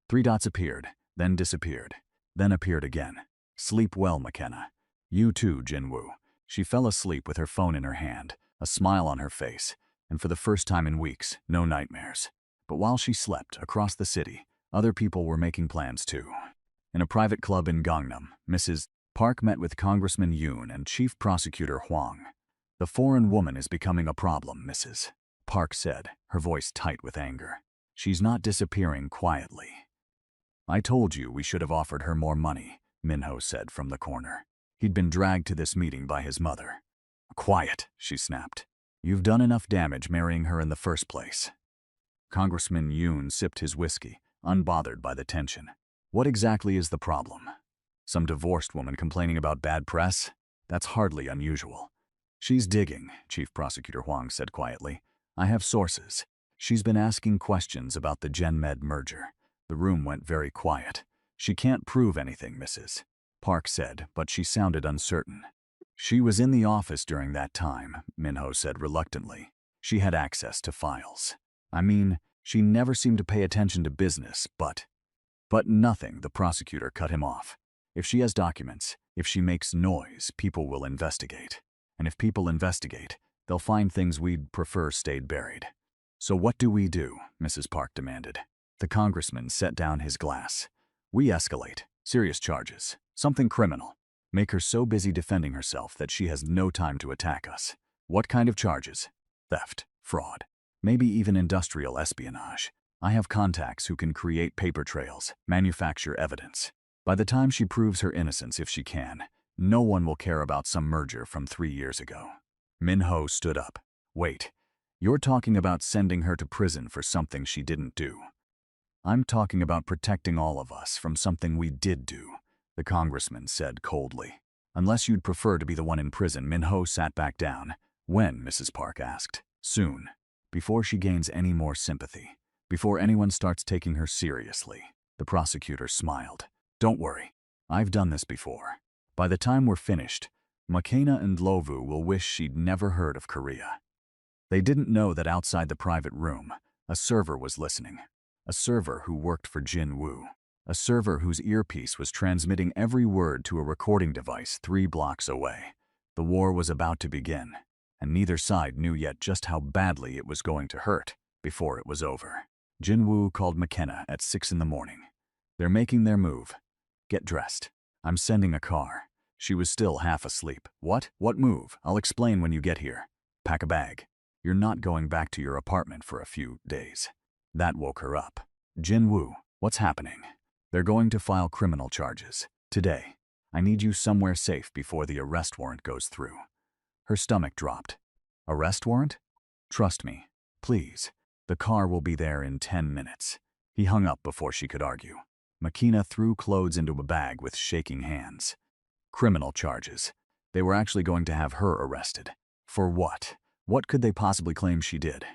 3 dots appeared, then disappeared, then appeared again. "Sleep well, McKenna. You too, Jinwoo. She fell asleep with her phone in her hand, a smile on her face, and for the first time in weeks, no nightmares. But while she slept across the city, other people were making plans too. In a private club in Gangnam, Mrs. Park met with Congressman Yoon and Chief Prosecutor Hwang. "The foreign woman is becoming a problem," Mrs. Park said, her voice tight with anger. "She's not disappearing quietly." "I told you we should have offered her more money," Minho said from the corner. He'd been dragged to this meeting by his mother. "Quiet," she snapped. "You've done enough damage marrying her in the first place." Congressman Yoon sipped his whiskey, unbothered by the tension. "What exactly is the problem? Some divorced woman complaining about bad press? That's hardly unusual." "She's digging," Chief Prosecutor Hwang said quietly. "I have sources. She's been asking questions about the GenMed merger." The room went very quiet. "She can't prove anything," Mrs. Park said, but she sounded uncertain. "She was in the office during that time," Minho said reluctantly. "She had access to files. I mean, she never seemed to pay attention to business, but nothing," the prosecutor cut him off. "If she has documents, if she makes noise, people will investigate. And if people investigate, they'll find things we'd prefer stayed buried." "So what do we do?" Mrs. Park demanded. The congressman set down his glass. "We escalate. Serious charges. Something criminal. Make her so busy defending herself that she has no time to attack us." "What kind of charges?" "Theft, fraud, maybe even industrial espionage. I have contacts who can create paper trails, manufacture evidence. By the time she proves her innocence, if she can, no one will care about some merger from 3 years ago." Minho stood up. "Wait, you're talking about sending her to prison for something she didn't do." "I'm talking about protecting all of us from something we did do," the congressman said coldly. "Unless you'd prefer to be the one in prison." Minho sat back down. "When?" Mrs. Park asked. "Soon. Before she gains any more sympathy. Before anyone starts taking her seriously." The prosecutor smiled. "Don't worry. I've done this before. By the time we're finished, McKenna and Lovu will wish she'd never heard of Korea." They didn't know that outside the private room, a server was listening. A server who worked for Jin Woo. A server whose earpiece was transmitting every word to a recording device 3 blocks away. The war was about to begin, and neither side knew yet just how badly it was going to hurt before it was over. Jin Woo called McKenna at 6 in the morning. "They're making their move. Get dressed. I'm sending a car." She was still half asleep. "What? What move? I'll explain when you get here." "Pack a bag. You're not going back to your apartment for a few days." That woke her up. "Jin Woo, what's happening?" "They're going to file criminal charges. Today. I need you somewhere safe before the arrest warrant goes through." Her stomach dropped. "Arrest warrant? Trust me. Please. The car will be there in 10 minutes. He hung up before she could argue. McKenna threw clothes into a bag with shaking hands. Criminal charges. They were actually going to have her arrested. For what? What could they possibly claim she did?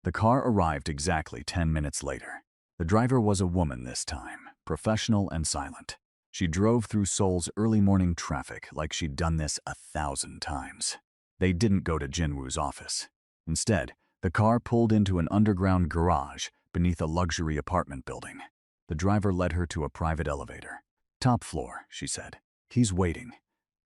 The car arrived exactly 10 minutes later. The driver was a woman this time, professional and silent. She drove through Seoul's early morning traffic like she'd done this 1,000 times. They didn't go to Jinwoo's office. Instead, the car pulled into an underground garage beneath a luxury apartment building. The driver led her to a private elevator. "Top floor," she said. "He's waiting."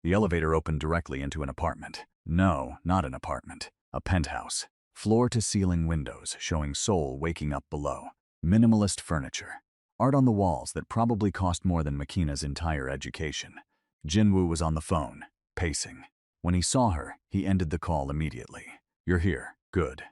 The elevator opened directly into an apartment. No, not an apartment. A penthouse. Floor-to-ceiling windows showing Seoul waking up below. Minimalist furniture. Art on the walls that probably cost more than McKenna's entire education. Jinwoo was on the phone, pacing. When he saw her, he ended the call immediately. "You're here. Good."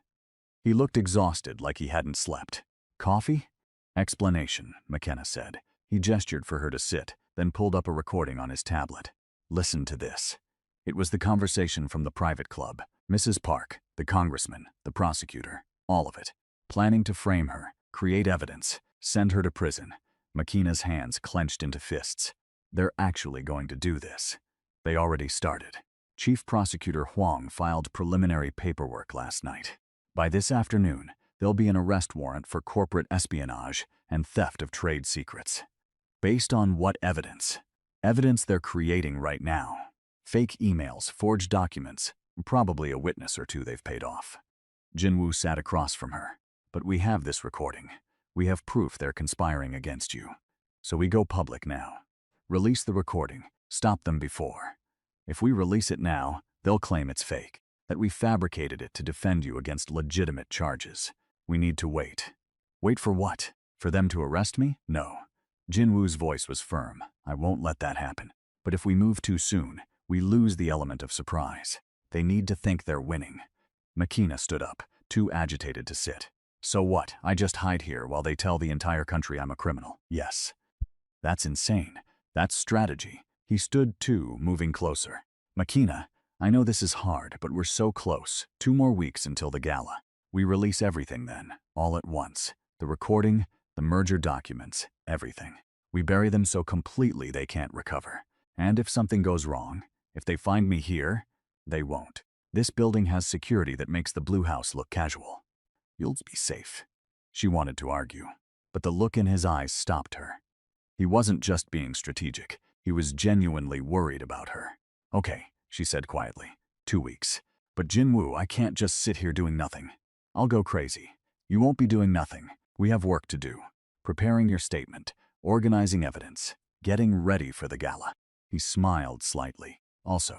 He looked exhausted, like he hadn't slept. "Coffee?" "Explanation," McKenna said. He gestured for her to sit, then pulled up a recording on his tablet. "Listen to this." It was the conversation from the private club. Mrs. Park, the congressman, the prosecutor, all of it. Planning to frame her, create evidence, send her to prison. McKenna's hands clenched into fists. They're actually going to do this. They already started. Chief Prosecutor Hwang filed preliminary paperwork last night. By this afternoon, there'll be an arrest warrant for corporate espionage and theft of trade secrets. Based on what evidence? Evidence they're creating right now. Fake emails, forged documents, probably a witness or two they've paid off. Jinwoo sat across from her. "But we have this recording. We have proof they're conspiring against you. So we go public now. Release the recording. Stop them before. If we release it now, They'll claim it's fake, that we fabricated it to defend you against legitimate charges. We need to wait. Wait for what? For them to arrest me? No. Jinwoo's voice was firm. I won't let that happen. But if we move too soon, we lose the element of surprise. They need to think they're winning. Makina stood up, too agitated to sit. So what? I just hide here while they tell the entire country I'm a criminal. Yes. That's insane. That's strategy. He stood too, moving closer. Makina, I know this is hard, but we're so close. 2 more weeks until the gala. We release everything then, all at once. The recording, the merger documents, everything. We bury them so completely they can't recover. And if something goes wrong, if they find me here, they won't. This building has security that makes the Blue House look casual. You'll be safe. She wanted to argue, but the look in his eyes stopped her. He wasn't just being strategic. He was genuinely worried about her. Okay, she said quietly. 2 weeks. But Jinwoo, I can't just sit here doing nothing. I'll go crazy. You won't be doing nothing. We have work to do. Preparing your statement, organizing evidence, getting ready for the gala. He smiled slightly. Also,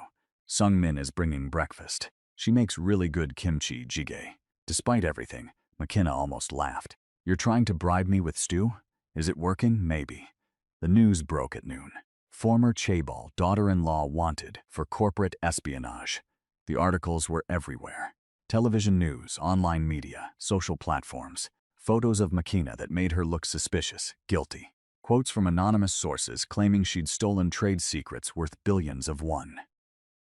Sungmin is bringing breakfast. She makes really good kimchi jjigae. Despite everything, McKenna almost laughed. You're trying to bribe me with stew? Is it working? Maybe. The news broke at noon. Former chaebol daughter-in-law wanted for corporate espionage. The articles were everywhere. Television news, online media, social platforms. Photos of Makina that made her look suspicious, guilty. Quotes from anonymous sources claiming she'd stolen trade secrets worth billions of won.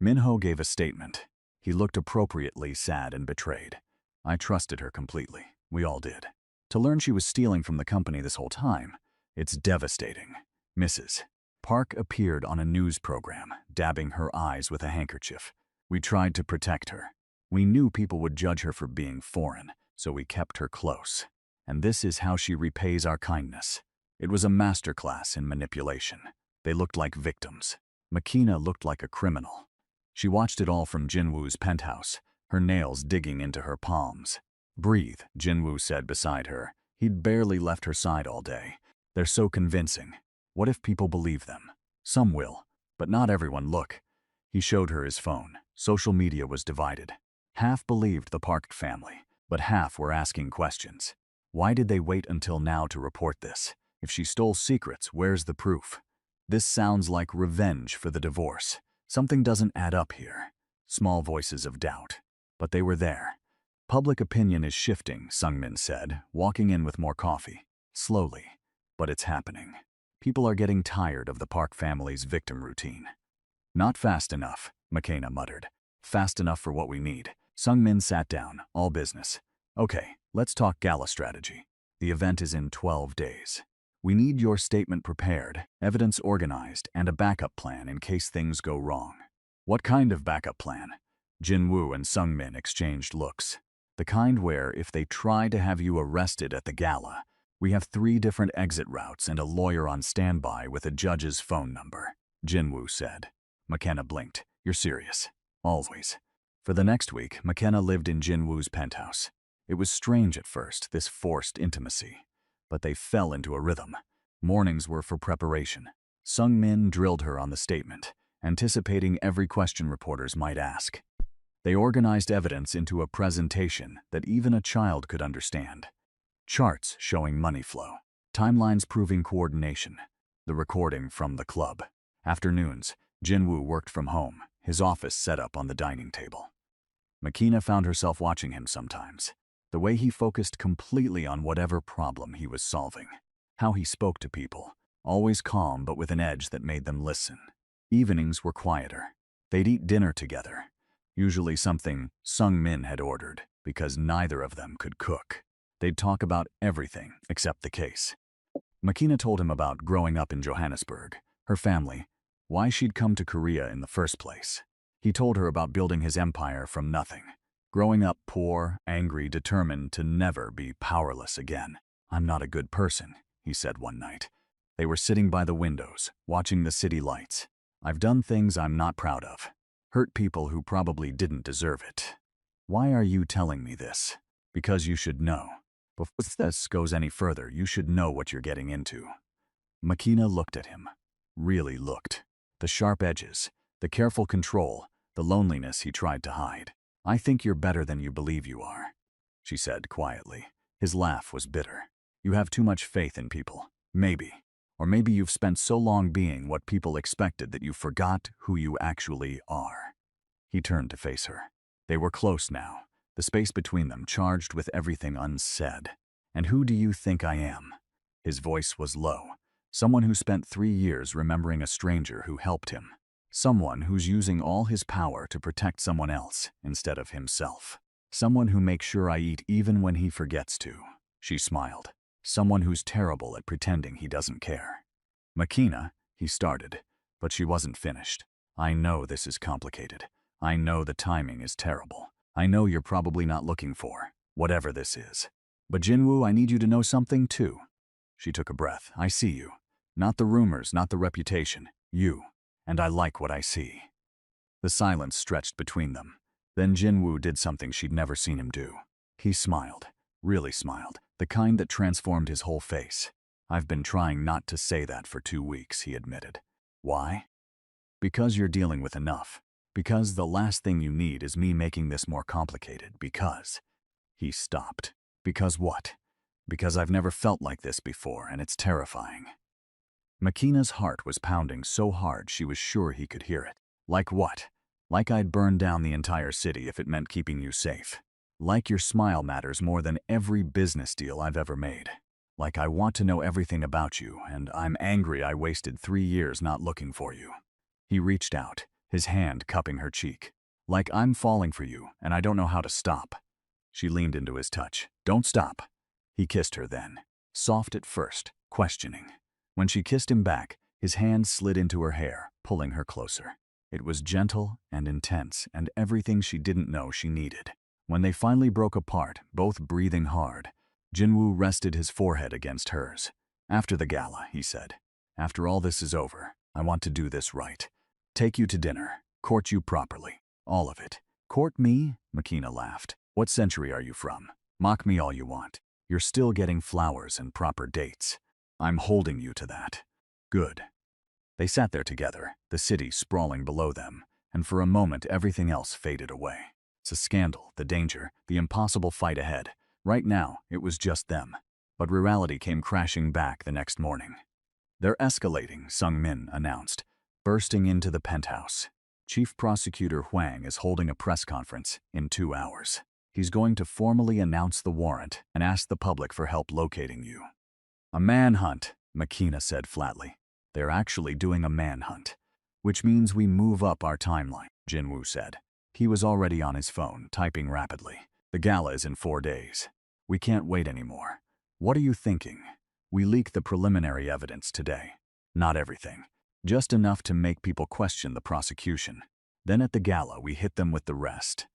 Minho gave a statement. He looked appropriately sad and betrayed. I trusted her completely. We all did. To learn she was stealing from the company this whole time, it's devastating. Mrs. Park appeared on a news program, dabbing her eyes with a handkerchief. We tried to protect her. We knew people would judge her for being foreign, so we kept her close. And this is how she repays our kindness. It was a masterclass in manipulation. They looked like victims. Makina looked like a criminal. She watched it all from Jinwoo's penthouse, her nails digging into her palms. Breathe, Jinwoo said beside her. He'd barely left her side all day. They're so convincing. What if people believe them? Some will, but not everyone. Look. He showed her his phone. Social media was divided. Half believed the Park family, but half were asking questions. Why did they wait until now to report this? If she stole secrets, where's the proof? This sounds like revenge for the divorce. Something doesn't add up here. Small voices of doubt. But they were there. Public opinion is shifting, Sungmin said, walking in with more coffee. Slowly. But it's happening. People are getting tired of the Park family's victim routine. Not fast enough, McKenna muttered. Fast enough for what we need. Sungmin sat down, all business. Okay, let's talk gala strategy. The event is in 12 days. We need your statement prepared, evidence organized, and a backup plan in case things go wrong. What kind of backup plan? Jinwoo and Sungmin exchanged looks. The kind where, if they try to have you arrested at the gala, we have 3 different exit routes and a lawyer on standby with a judge's phone number, Jinwoo said. McKenna blinked. You're serious. Always. For the next week, McKenna lived in Jinwoo's penthouse. It was strange at first, this forced intimacy. But they fell into a rhythm. Mornings were for preparation. Sungmin drilled her on the statement, anticipating every question reporters might ask. They organized evidence into a presentation that even a child could understand. Charts showing money flow, timelines proving coordination, the recording from the club. Afternoons, Jinwoo worked from home, his office set up on the dining table. Makina found herself watching him sometimes. The way he focused completely on whatever problem he was solving. How he spoke to people, always calm but with an edge that made them listen. Evenings were quieter. They'd eat dinner together. Usually something Sungmin had ordered, because neither of them could cook. They'd talk about everything except the case. Makina told him about growing up in Johannesburg, her family, why she'd come to Korea in the first place. He told her about building his empire from nothing. Growing up poor, angry, determined to never be powerless again. I'm not a good person, he said one night. They were sitting by the windows, watching the city lights. I've done things I'm not proud of. Hurt people who probably didn't deserve it. Why are you telling me this? Because you should know. Before this goes any further, you should know what you're getting into. Makina looked at him. Really looked. The sharp edges, the careful control, the loneliness he tried to hide. "I think you're better than you believe you are," she said quietly. His laugh was bitter. "You have too much faith in people. Maybe. Or maybe you've spent so long being what people expected that you forgot who you actually are." He turned to face her. They were close now, the space between them charged with everything unsaid. "And who do you think I am?" His voice was low. Someone who spent 3 years remembering a stranger who helped him. Someone who's using all his power to protect someone else instead of himself. Someone who makes sure I eat even when he forgets to. She smiled. Someone who's terrible at pretending he doesn't care. "Makina," he started, but she wasn't finished. "I know this is complicated. I know the timing is terrible. I know you're probably not looking for whatever this is. But Jinwoo, I need you to know something too." She took a breath. "I see you. Not the rumors, not the reputation. You. And I like what I see." The silence stretched between them. Then Jinwoo did something she'd never seen him do. He smiled. Really smiled. The kind that transformed his whole face. "I've been trying not to say that for 2 weeks," he admitted. "Why?" "Because you're dealing with enough. Because the last thing you need is me making this more complicated. Because..." He stopped. "Because what?" "Because I've never felt like this before, and it's terrifying." Makina's heart was pounding so hard she was sure he could hear it. "Like what?" "Like I'd burn down the entire city if it meant keeping you safe. Like your smile matters more than every business deal I've ever made. Like I want to know everything about you, and I'm angry I wasted 3 years not looking for you." He reached out, his hand cupping her cheek. "Like I'm falling for you, and I don't know how to stop." She leaned into his touch. "Don't stop." He kissed her then. Soft at first, questioning. When she kissed him back, his hand slid into her hair, pulling her closer. It was gentle and intense, and everything she didn't know she needed. When they finally broke apart, both breathing hard, Jinwoo rested his forehead against hers. "After the gala," he said. "After all this is over, I want to do this right. Take you to dinner, court you properly. All of it." "Court me?" Makina laughed. "What century are you from? Mock me all you want. You're still getting flowers and proper dates. I'm holding you to that." "Good." They sat there together, the city sprawling below them, and for a moment everything else faded away. The scandal, the danger, the impossible fight ahead. Right now, it was just them. But reality came crashing back the next morning. "They're escalating," Sung Min announced, bursting into the penthouse. "Chief Prosecutor Huang is holding a press conference in 2 hours. He's going to formally announce the warrant and ask the public for help locating you." "A manhunt," Makina said flatly. "They're actually doing a manhunt. Which means we move up our timeline," Jinwoo said. He was already on his phone, typing rapidly. "The gala is in 4 days. We can't wait anymore. What are you thinking? We leaked the preliminary evidence today. Not everything. Just enough to make people question the prosecution. Then at the gala, we hit them with the rest.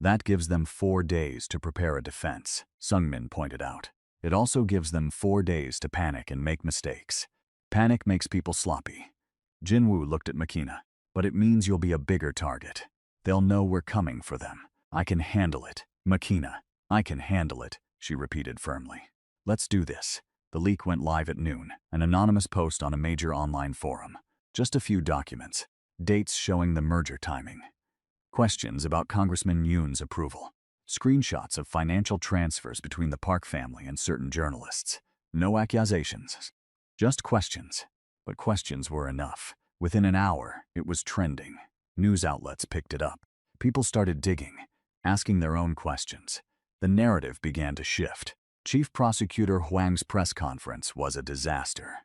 That gives them 4 days to prepare a defense," Sungmin pointed out. "It also gives them 4 days to panic and make mistakes. Panic makes people sloppy." Jinwoo looked at Makina. "But it means you'll be a bigger target. They'll know we're coming for them. I can handle it, Makina. I can handle it," she repeated firmly. "Let's do this." The leak went live at noon, an anonymous post on a major online forum. Just a few documents, dates showing the merger timing. Questions about Congressman Yoon's approval. Screenshots of financial transfers between the Park family and certain journalists. No accusations. Just questions. But questions were enough. Within an hour, it was trending. News outlets picked it up. People started digging, asking their own questions. The narrative began to shift. Chief Prosecutor Huang's press conference was a disaster.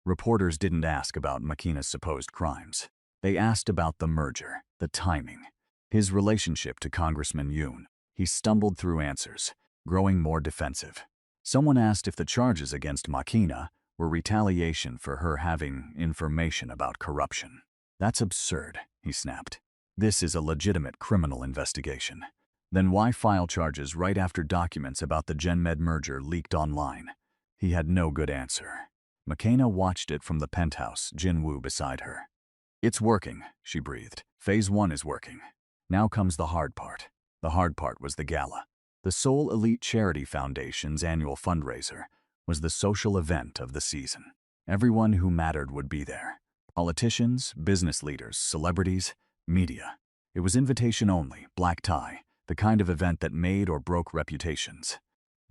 Reporters didn't ask about Makina's supposed crimes. They asked about the merger, the timing, his relationship to Congressman Yoon. He stumbled through answers, growing more defensive. Someone asked if the charges against Makina were retaliation for her having information about corruption. "That's absurd," he snapped. "This is a legitimate criminal investigation. Then why file charges right after documents about the GenMed merger leaked online?" He had no good answer. Makina watched it from the penthouse, Jinwoo beside her. "It's working," she breathed. "Phase 1 is working. Now comes the hard part." The hard part was the gala. The Seoul Elite Charity Foundation's annual fundraiser was the social event of the season. Everyone who mattered would be there. Politicians, business leaders, celebrities, media. It was invitation only, black tie, the kind of event that made or broke reputations.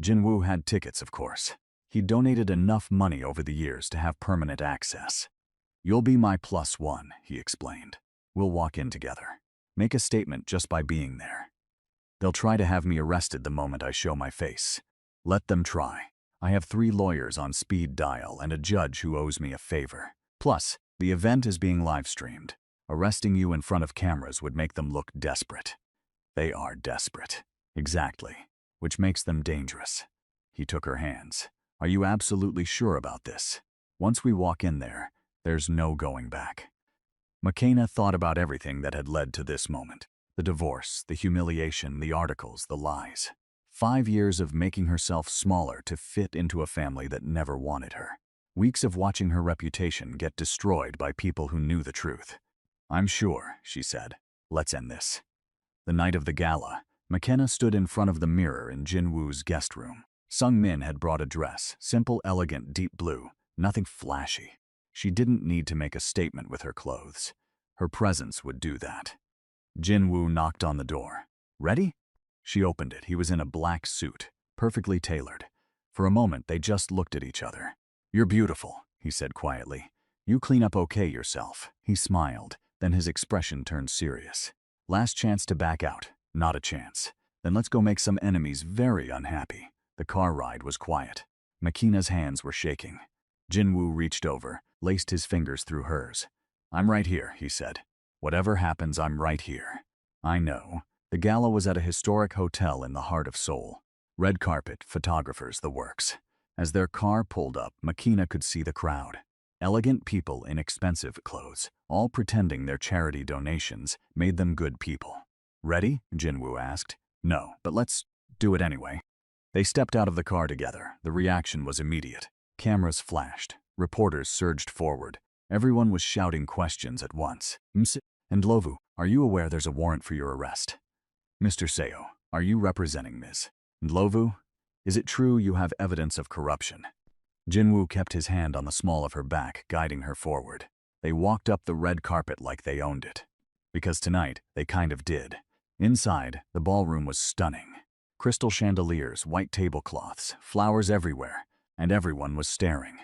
Jinwoo had tickets, of course. He donated enough money over the years to have permanent access. "You'll be my +1, he explained. "We'll walk in together. Make a statement just by being there. They'll try to have me arrested the moment I show my face. Let them try. I have 3 lawyers on speed dial and a judge who owes me a favor. Plus, the event is being live-streamed. Arresting you in front of cameras would make them look desperate." "They are desperate." "Exactly. Which makes them dangerous." He took her hands. "Are you absolutely sure about this? Once we walk in there, there's no going back." McKenna thought about everything that had led to this moment. The divorce, the humiliation, the articles, the lies. 5 years of making herself smaller to fit into a family that never wanted her. Weeks of watching her reputation get destroyed by people who knew the truth. "I'm sure," she said. "Let's end this." The night of the gala, McKenna stood in front of the mirror in Jinwoo's guest room. Sung Min had brought a dress, simple, elegant, deep blue, nothing flashy. She didn't need to make a statement with her clothes. Her presence would do that. Jinwoo knocked on the door. "Ready?" She opened it. He was in a black suit, perfectly tailored. For a moment, they just looked at each other. "You're beautiful," he said quietly. "You clean up okay yourself." He smiled, then his expression turned serious. "Last chance to back out. Not a chance. Then let's go make some enemies very unhappy." The car ride was quiet. McKenna's hands were shaking. Jinwoo reached over, laced his fingers through hers. "I'm right here," he said. "Whatever happens, I'm right here." "I know." The gala was at a historic hotel in the heart of Seoul. Red carpet, photographers, the works. As their car pulled up, McKenna could see the crowd. Elegant people in expensive clothes, all pretending their charity donations made them good people. "Ready?" Jinwoo asked. "No, but let's do it anyway." They stepped out of the car together. The reaction was immediate. Cameras flashed. Reporters surged forward. Everyone was shouting questions at once. "And Lovu, are you aware there's a warrant for your arrest?" "Mr. Seo, are you representing Ms. Ndlovu? Is it true you have evidence of corruption?" Jinwoo kept his hand on the small of her back, guiding her forward. They walked up the red carpet like they owned it. Because tonight, they kind of did. Inside, the ballroom was stunning. Crystal chandeliers, white tablecloths, flowers everywhere, and everyone was staring.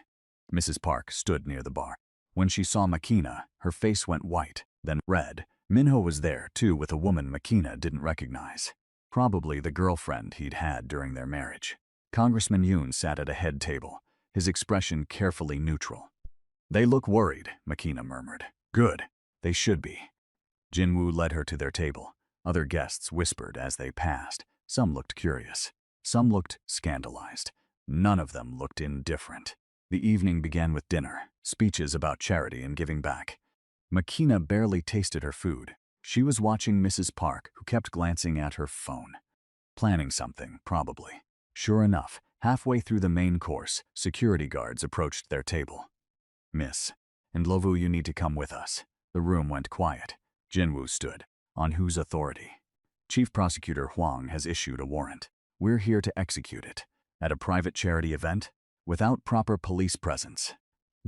Mrs. Park stood near the bar. When she saw McKenna, her face went white, then red. Minho was there, too, with a woman McKenna didn't recognize. Probably the girlfriend he'd had during their marriage. Congressman Yoon sat at a head table, his expression carefully neutral. "They look worried," McKenna murmured. "Good. They should be." Jinwoo led her to their table. Other guests whispered as they passed. Some looked curious. Some looked scandalized. None of them looked indifferent. The evening began with dinner, speeches about charity and giving back. McKenna barely tasted her food. She was watching Mrs. Park, who kept glancing at her phone. Planning something, probably. Sure enough, halfway through the main course, security guards approached their table. "Miss Ndlovu, you need to come with us." The room went quiet. Jinwoo stood. "On whose authority?" "Chief Prosecutor Huang has issued a warrant. We're here to execute it. At a private charity event? Without proper police presence."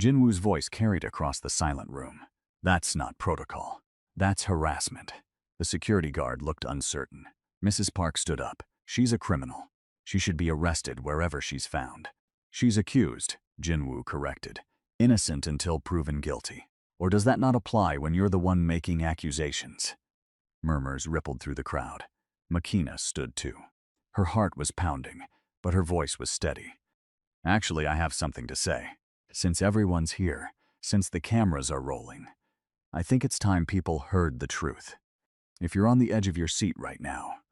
Jinwoo's voice carried across the silent room. "That's not protocol. That's harassment." The security guard looked uncertain. Mrs. Park stood up. "She's a criminal. She should be arrested wherever she's found." "She's accused," Jinwoo corrected. "Innocent until proven guilty. Or does that not apply when you're the one making accusations?" Murmurs rippled through the crowd. McKenna stood too. Her heart was pounding, but her voice was steady. "Actually, I have something to say. Since everyone's here, since the cameras are rolling, I think it's time people heard the truth. If you're on the edge of your seat right now,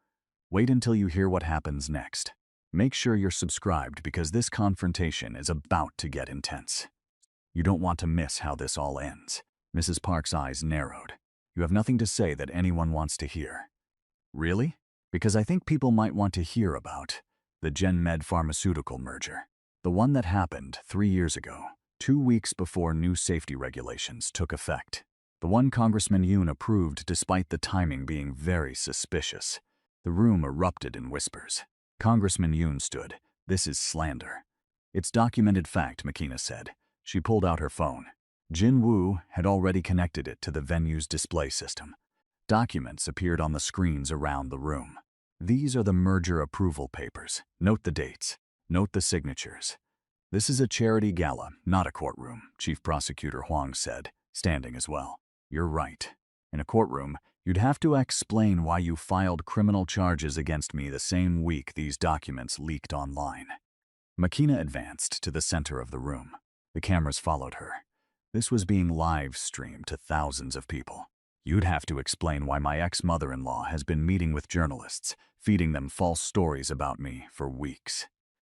wait until you hear what happens next. Make sure you're subscribed because this confrontation is about to get intense. You don't want to miss how this all ends." Mrs. Park's eyes narrowed. "You have nothing to say that anyone wants to hear." "Really?" "Because I think people might want to hear about the GenMed pharmaceutical merger. The one that happened 3 years ago, 2 weeks before new safety regulations took effect. The one Congressman Yoon approved despite the timing being very suspicious." The room erupted in whispers. Congressman Yoon stood. "This is slander." "It's documented fact," McKenna said. She pulled out her phone. Jinwoo had already connected it to the venue's display system. Documents appeared on the screens around the room. These are the merger approval papers. Note the dates. Note the signatures. This is a charity gala, not a courtroom, Chief Prosecutor Huang said, standing as well. You're right. In a courtroom, you'd have to explain why you filed criminal charges against me the same week these documents leaked online. Makina advanced to the center of the room. The cameras followed her. This was being live-streamed to thousands of people. You'd have to explain why my ex-mother-in-law has been meeting with journalists, feeding them false stories about me for weeks.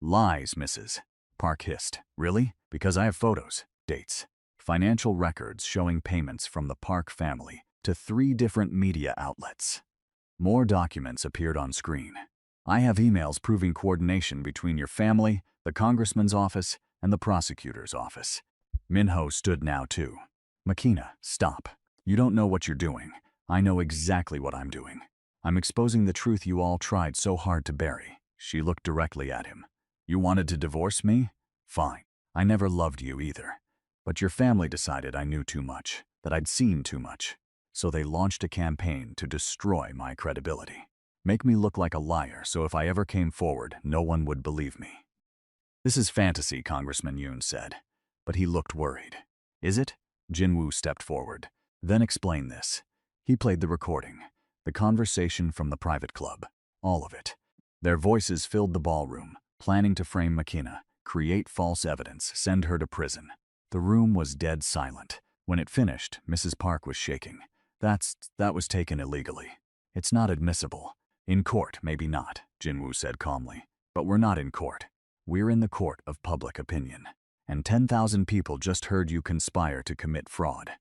Lies, Mrs. Park hissed. Really? Because I have photos, dates, financial records showing payments from the Park family to 3 different media outlets. More documents appeared on screen. I have emails proving coordination between your family, the congressman's office, and the prosecutor's office. Minho stood now too. Makina, stop. You don't know what you're doing. I know exactly what I'm doing. I'm exposing the truth you all tried so hard to bury. She looked directly at him. You wanted to divorce me? Fine. I never loved you either. But your family decided I knew too much, that I'd seen too much. So they launched a campaign to destroy my credibility. Make me look like a liar so if I ever came forward, no one would believe me. This is fantasy, Congressman Yoon said. But he looked worried. Is it? Jinwoo stepped forward. Then explain this. He played the recording. The conversation from the private club. All of it. Their voices filled the ballroom, planning to frame Makina, create false evidence, send her to prison. The room was dead silent. When it finished, Mrs. Park was shaking. That was taken illegally. It's not admissible. In court, maybe not, Jinwoo said calmly. But we're not in court. We're in the court of public opinion. And 10,000 people just heard you conspire to commit fraud.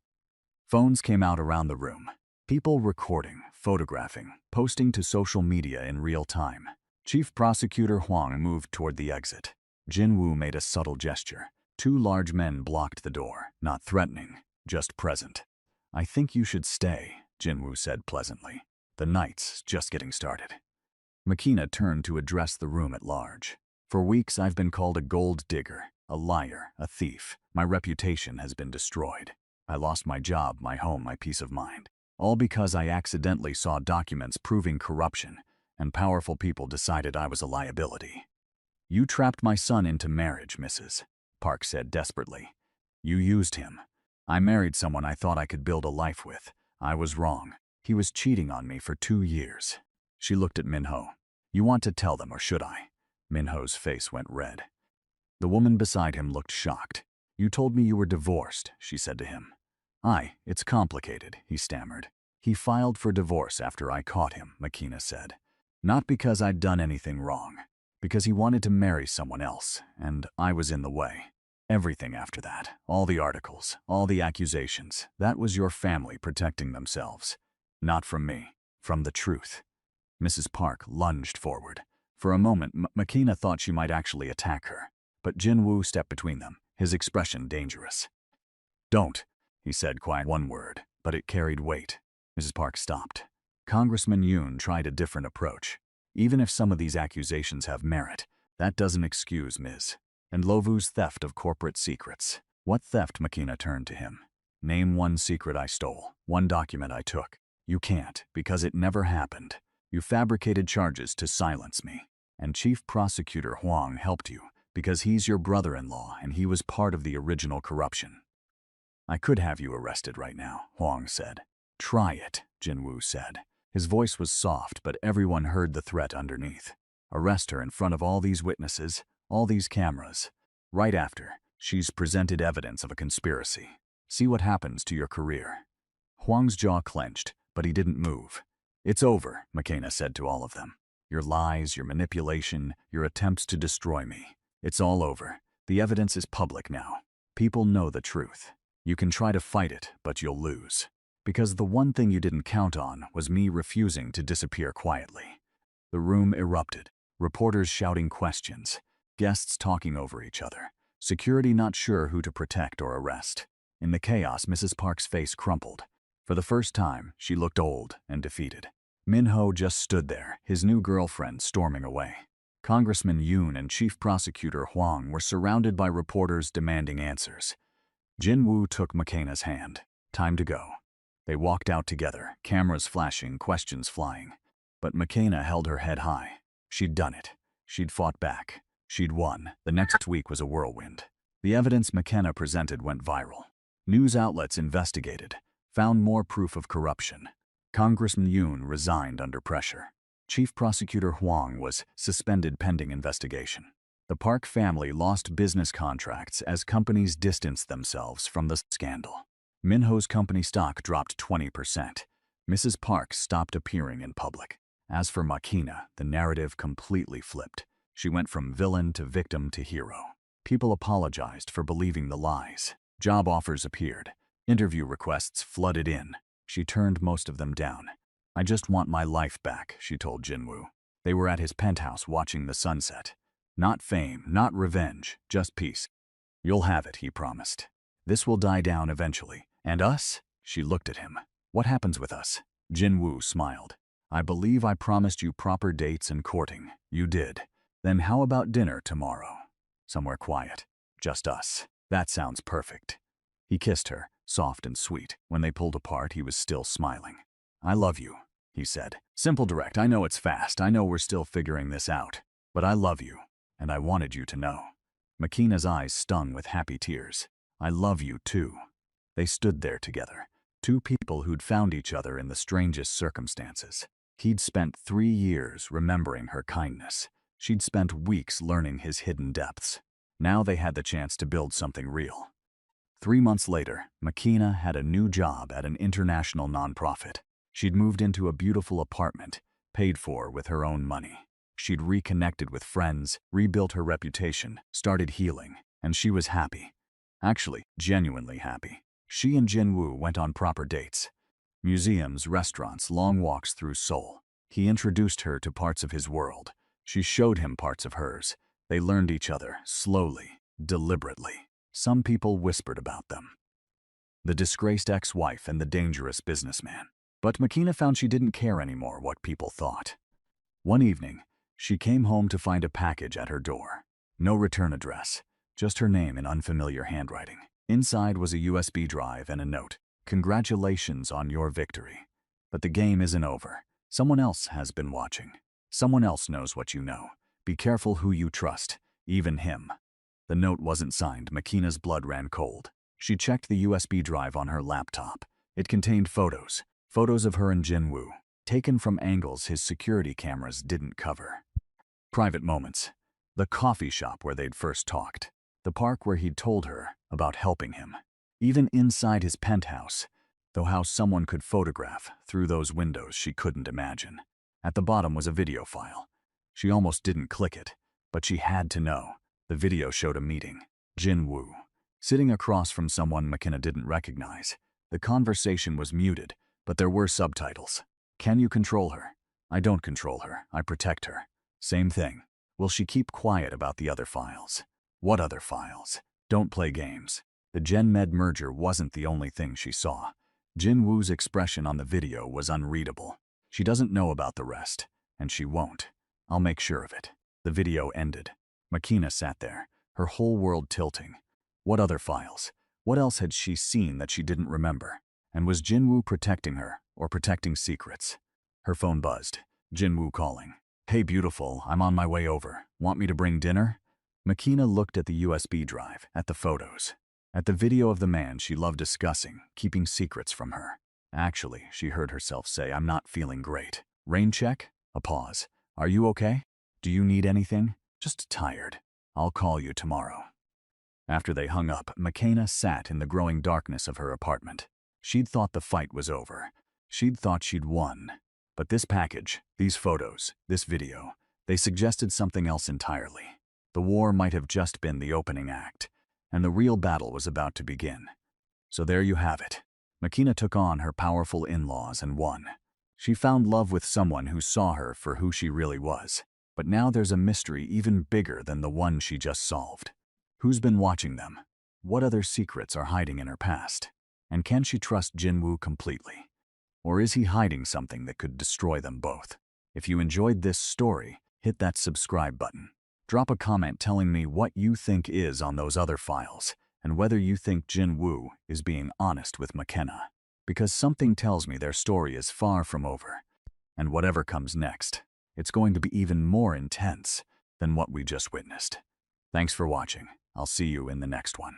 Phones came out around the room. People recording, photographing, posting to social media in real time. Chief Prosecutor Huang moved toward the exit. Jinwoo made a subtle gesture. 2 large men blocked the door, not threatening, just present. I think you should stay, Jinwoo said pleasantly. The night's just getting started. Makina turned to address the room at large. For weeks I've been called a gold digger, a liar, a thief. My reputation has been destroyed. I lost my job, my home, my peace of mind. All because I accidentally saw documents proving corruption, and powerful people decided I was a liability. You trapped my son into marriage, Mrs. Park said desperately. You used him. I married someone I thought I could build a life with. I was wrong. He was cheating on me for 2 years. She looked at Minho. You want to tell them, or should I? Minho's face went red. The woman beside him looked shocked. You told me you were divorced, she said to him. It's complicated, he stammered. He filed for divorce after I caught him, Makina said. Not because I'd done anything wrong. Because he wanted to marry someone else, and I was in the way. Everything after that, all the articles, all the accusations, that was your family protecting themselves. Not from me, from the truth. Mrs. Park lunged forward. For a moment, Makina thought she might actually attack her. But Jinwoo stepped between them, his expression dangerous. Don't, he said quiet. One word, but it carried weight. Mrs. Park stopped. Congressman Yoon tried a different approach. Even if some of these accusations have merit, that doesn't excuse Ms. and Lovu's theft of corporate secrets. What theft? Makina turned to him. Name one secret I stole, one document I took. You can't, because it never happened. You fabricated charges to silence me. And Chief Prosecutor Huang helped you, because he's your brother-in-law and he was part of the original corruption. I could have you arrested right now, Huang said. Try it, Jinwoo said. His voice was soft, but everyone heard the threat underneath. Arrest her in front of all these witnesses, all these cameras. Right after, she's presented evidence of a conspiracy. See what happens to your career. Huang's jaw clenched, but he didn't move. It's over, Makina said to all of them. Your lies, your manipulation, your attempts to destroy me. It's all over. The evidence is public now. People know the truth. You can try to fight it, but you'll lose. Because the one thing you didn't count on was me refusing to disappear quietly. The room erupted. Reporters shouting questions. Guests talking over each other. Security not sure who to protect or arrest. In the chaos, Mrs. Park's face crumpled. For the first time, she looked old and defeated. Minho just stood there, his new girlfriend storming away. Congressman Yoon and Chief Prosecutor Huang were surrounded by reporters demanding answers. Jinwoo took Makina's hand. Time to go. They walked out together, cameras flashing, questions flying. But McKenna held her head high. She'd done it. She'd fought back. She'd won. The next week was a whirlwind. The evidence McKenna presented went viral. News outlets investigated, found more proof of corruption. Congressman Yoon resigned under pressure. Chief Prosecutor Huang was suspended pending investigation. The Park family lost business contracts as companies distanced themselves from the scandal. Minho's company stock dropped 20%. Mrs. Park stopped appearing in public. As for McKenna, the narrative completely flipped. She went from villain to victim to hero. People apologized for believing the lies. Job offers appeared. Interview requests flooded in. She turned most of them down. "I just want my life back," she told Jinwoo. They were at his penthouse watching the sunset. "Not fame, not revenge, just peace." "You'll have it," he promised. "This will die down eventually. And us?" She looked at him. "What happens with us?" Jinwoo smiled. "I believe I promised you proper dates and courting. You did. Then how about dinner tomorrow? Somewhere quiet. Just us. That sounds perfect." He kissed her, soft and sweet. When they pulled apart, he was still smiling. "I love you," he said. "Simple, direct. I know it's fast. I know we're still figuring this out. But I love you. And I wanted you to know." McKenna's eyes stung with happy tears. "I love you too." They stood there together. Two people who'd found each other in the strangest circumstances. He'd spent 3 years remembering her kindness. She'd spent weeks learning his hidden depths. Now they had the chance to build something real. 3 months later, McKenna had a new job at an international nonprofit. She'd moved into a beautiful apartment, paid for with her own money. She'd reconnected with friends, rebuilt her reputation, started healing, and she was happy. Actually, genuinely happy. She and Jinwoo went on proper dates. Museums, restaurants, long walks through Seoul. He introduced her to parts of his world. She showed him parts of hers. They learned each other, slowly, deliberately. Some people whispered about them. The disgraced ex-wife and the dangerous businessman. But McKenna found she didn't care anymore what people thought. One evening, she came home to find a package at her door. No return address, just her name in unfamiliar handwriting. Inside was a USB drive and a note. "Congratulations on your victory. But the game isn't over. Someone else has been watching. Someone else knows what you know. Be careful who you trust, even him." The note wasn't signed. McKenna's blood ran cold. She checked the USB drive on her laptop. It contained photos. Photos of her and Jinwoo, taken from angles his security cameras didn't cover. Private moments. The coffee shop where they'd first talked. The park where he'd told her about helping him. Even inside his penthouse, though how someone could photograph through those windows she couldn't imagine. At the bottom was a video file. She almost didn't click it, but she had to know. The video showed a meeting. Jinwoo, sitting across from someone McKenna didn't recognize. The conversation was muted, but there were subtitles. "Can you control her?" "I don't control her. I protect her." "Same thing." "Will she keep quiet about the other files?" "What other files?" "Don't play games." The Gen-Med merger wasn't the only thing she saw. Jinwoo's expression on the video was unreadable. "She doesn't know about the rest, and she won't. I'll make sure of it." The video ended. McKenna sat there, her whole world tilting. What other files? What else had she seen that she didn't remember? And was Jinwoo protecting her, or protecting secrets? Her phone buzzed. Jinwoo calling. "Hey beautiful, I'm on my way over. Want me to bring dinner?" McKenna looked at the USB drive, at the photos, at the video of the man she loved discussing, keeping secrets from her. Actually, she heard herself say, "I'm not feeling great." Rain check? A pause. "Are you okay? Do you need anything?" "Just tired. I'll call you tomorrow." After they hung up, McKenna sat in the growing darkness of her apartment. She'd thought the fight was over. She'd thought she'd won. But this package, these photos, this video, they suggested something else entirely. The war might have just been the opening act, and the real battle was about to begin. So there you have it. McKenna took on her powerful in-laws and won. She found love with someone who saw her for who she really was. But now there's a mystery even bigger than the one she just solved. Who's been watching them? What other secrets are hiding in her past? And can she trust Jinwoo completely? Or is he hiding something that could destroy them both? If you enjoyed this story, hit that subscribe button. Drop a comment telling me what you think is on those other files, and whether you think Jinwoo is being honest with McKenna. because something tells me their story is far from over. And whatever comes next, it's going to be even more intense than what we just witnessed. Thanks for watching. I'll see you in the next one.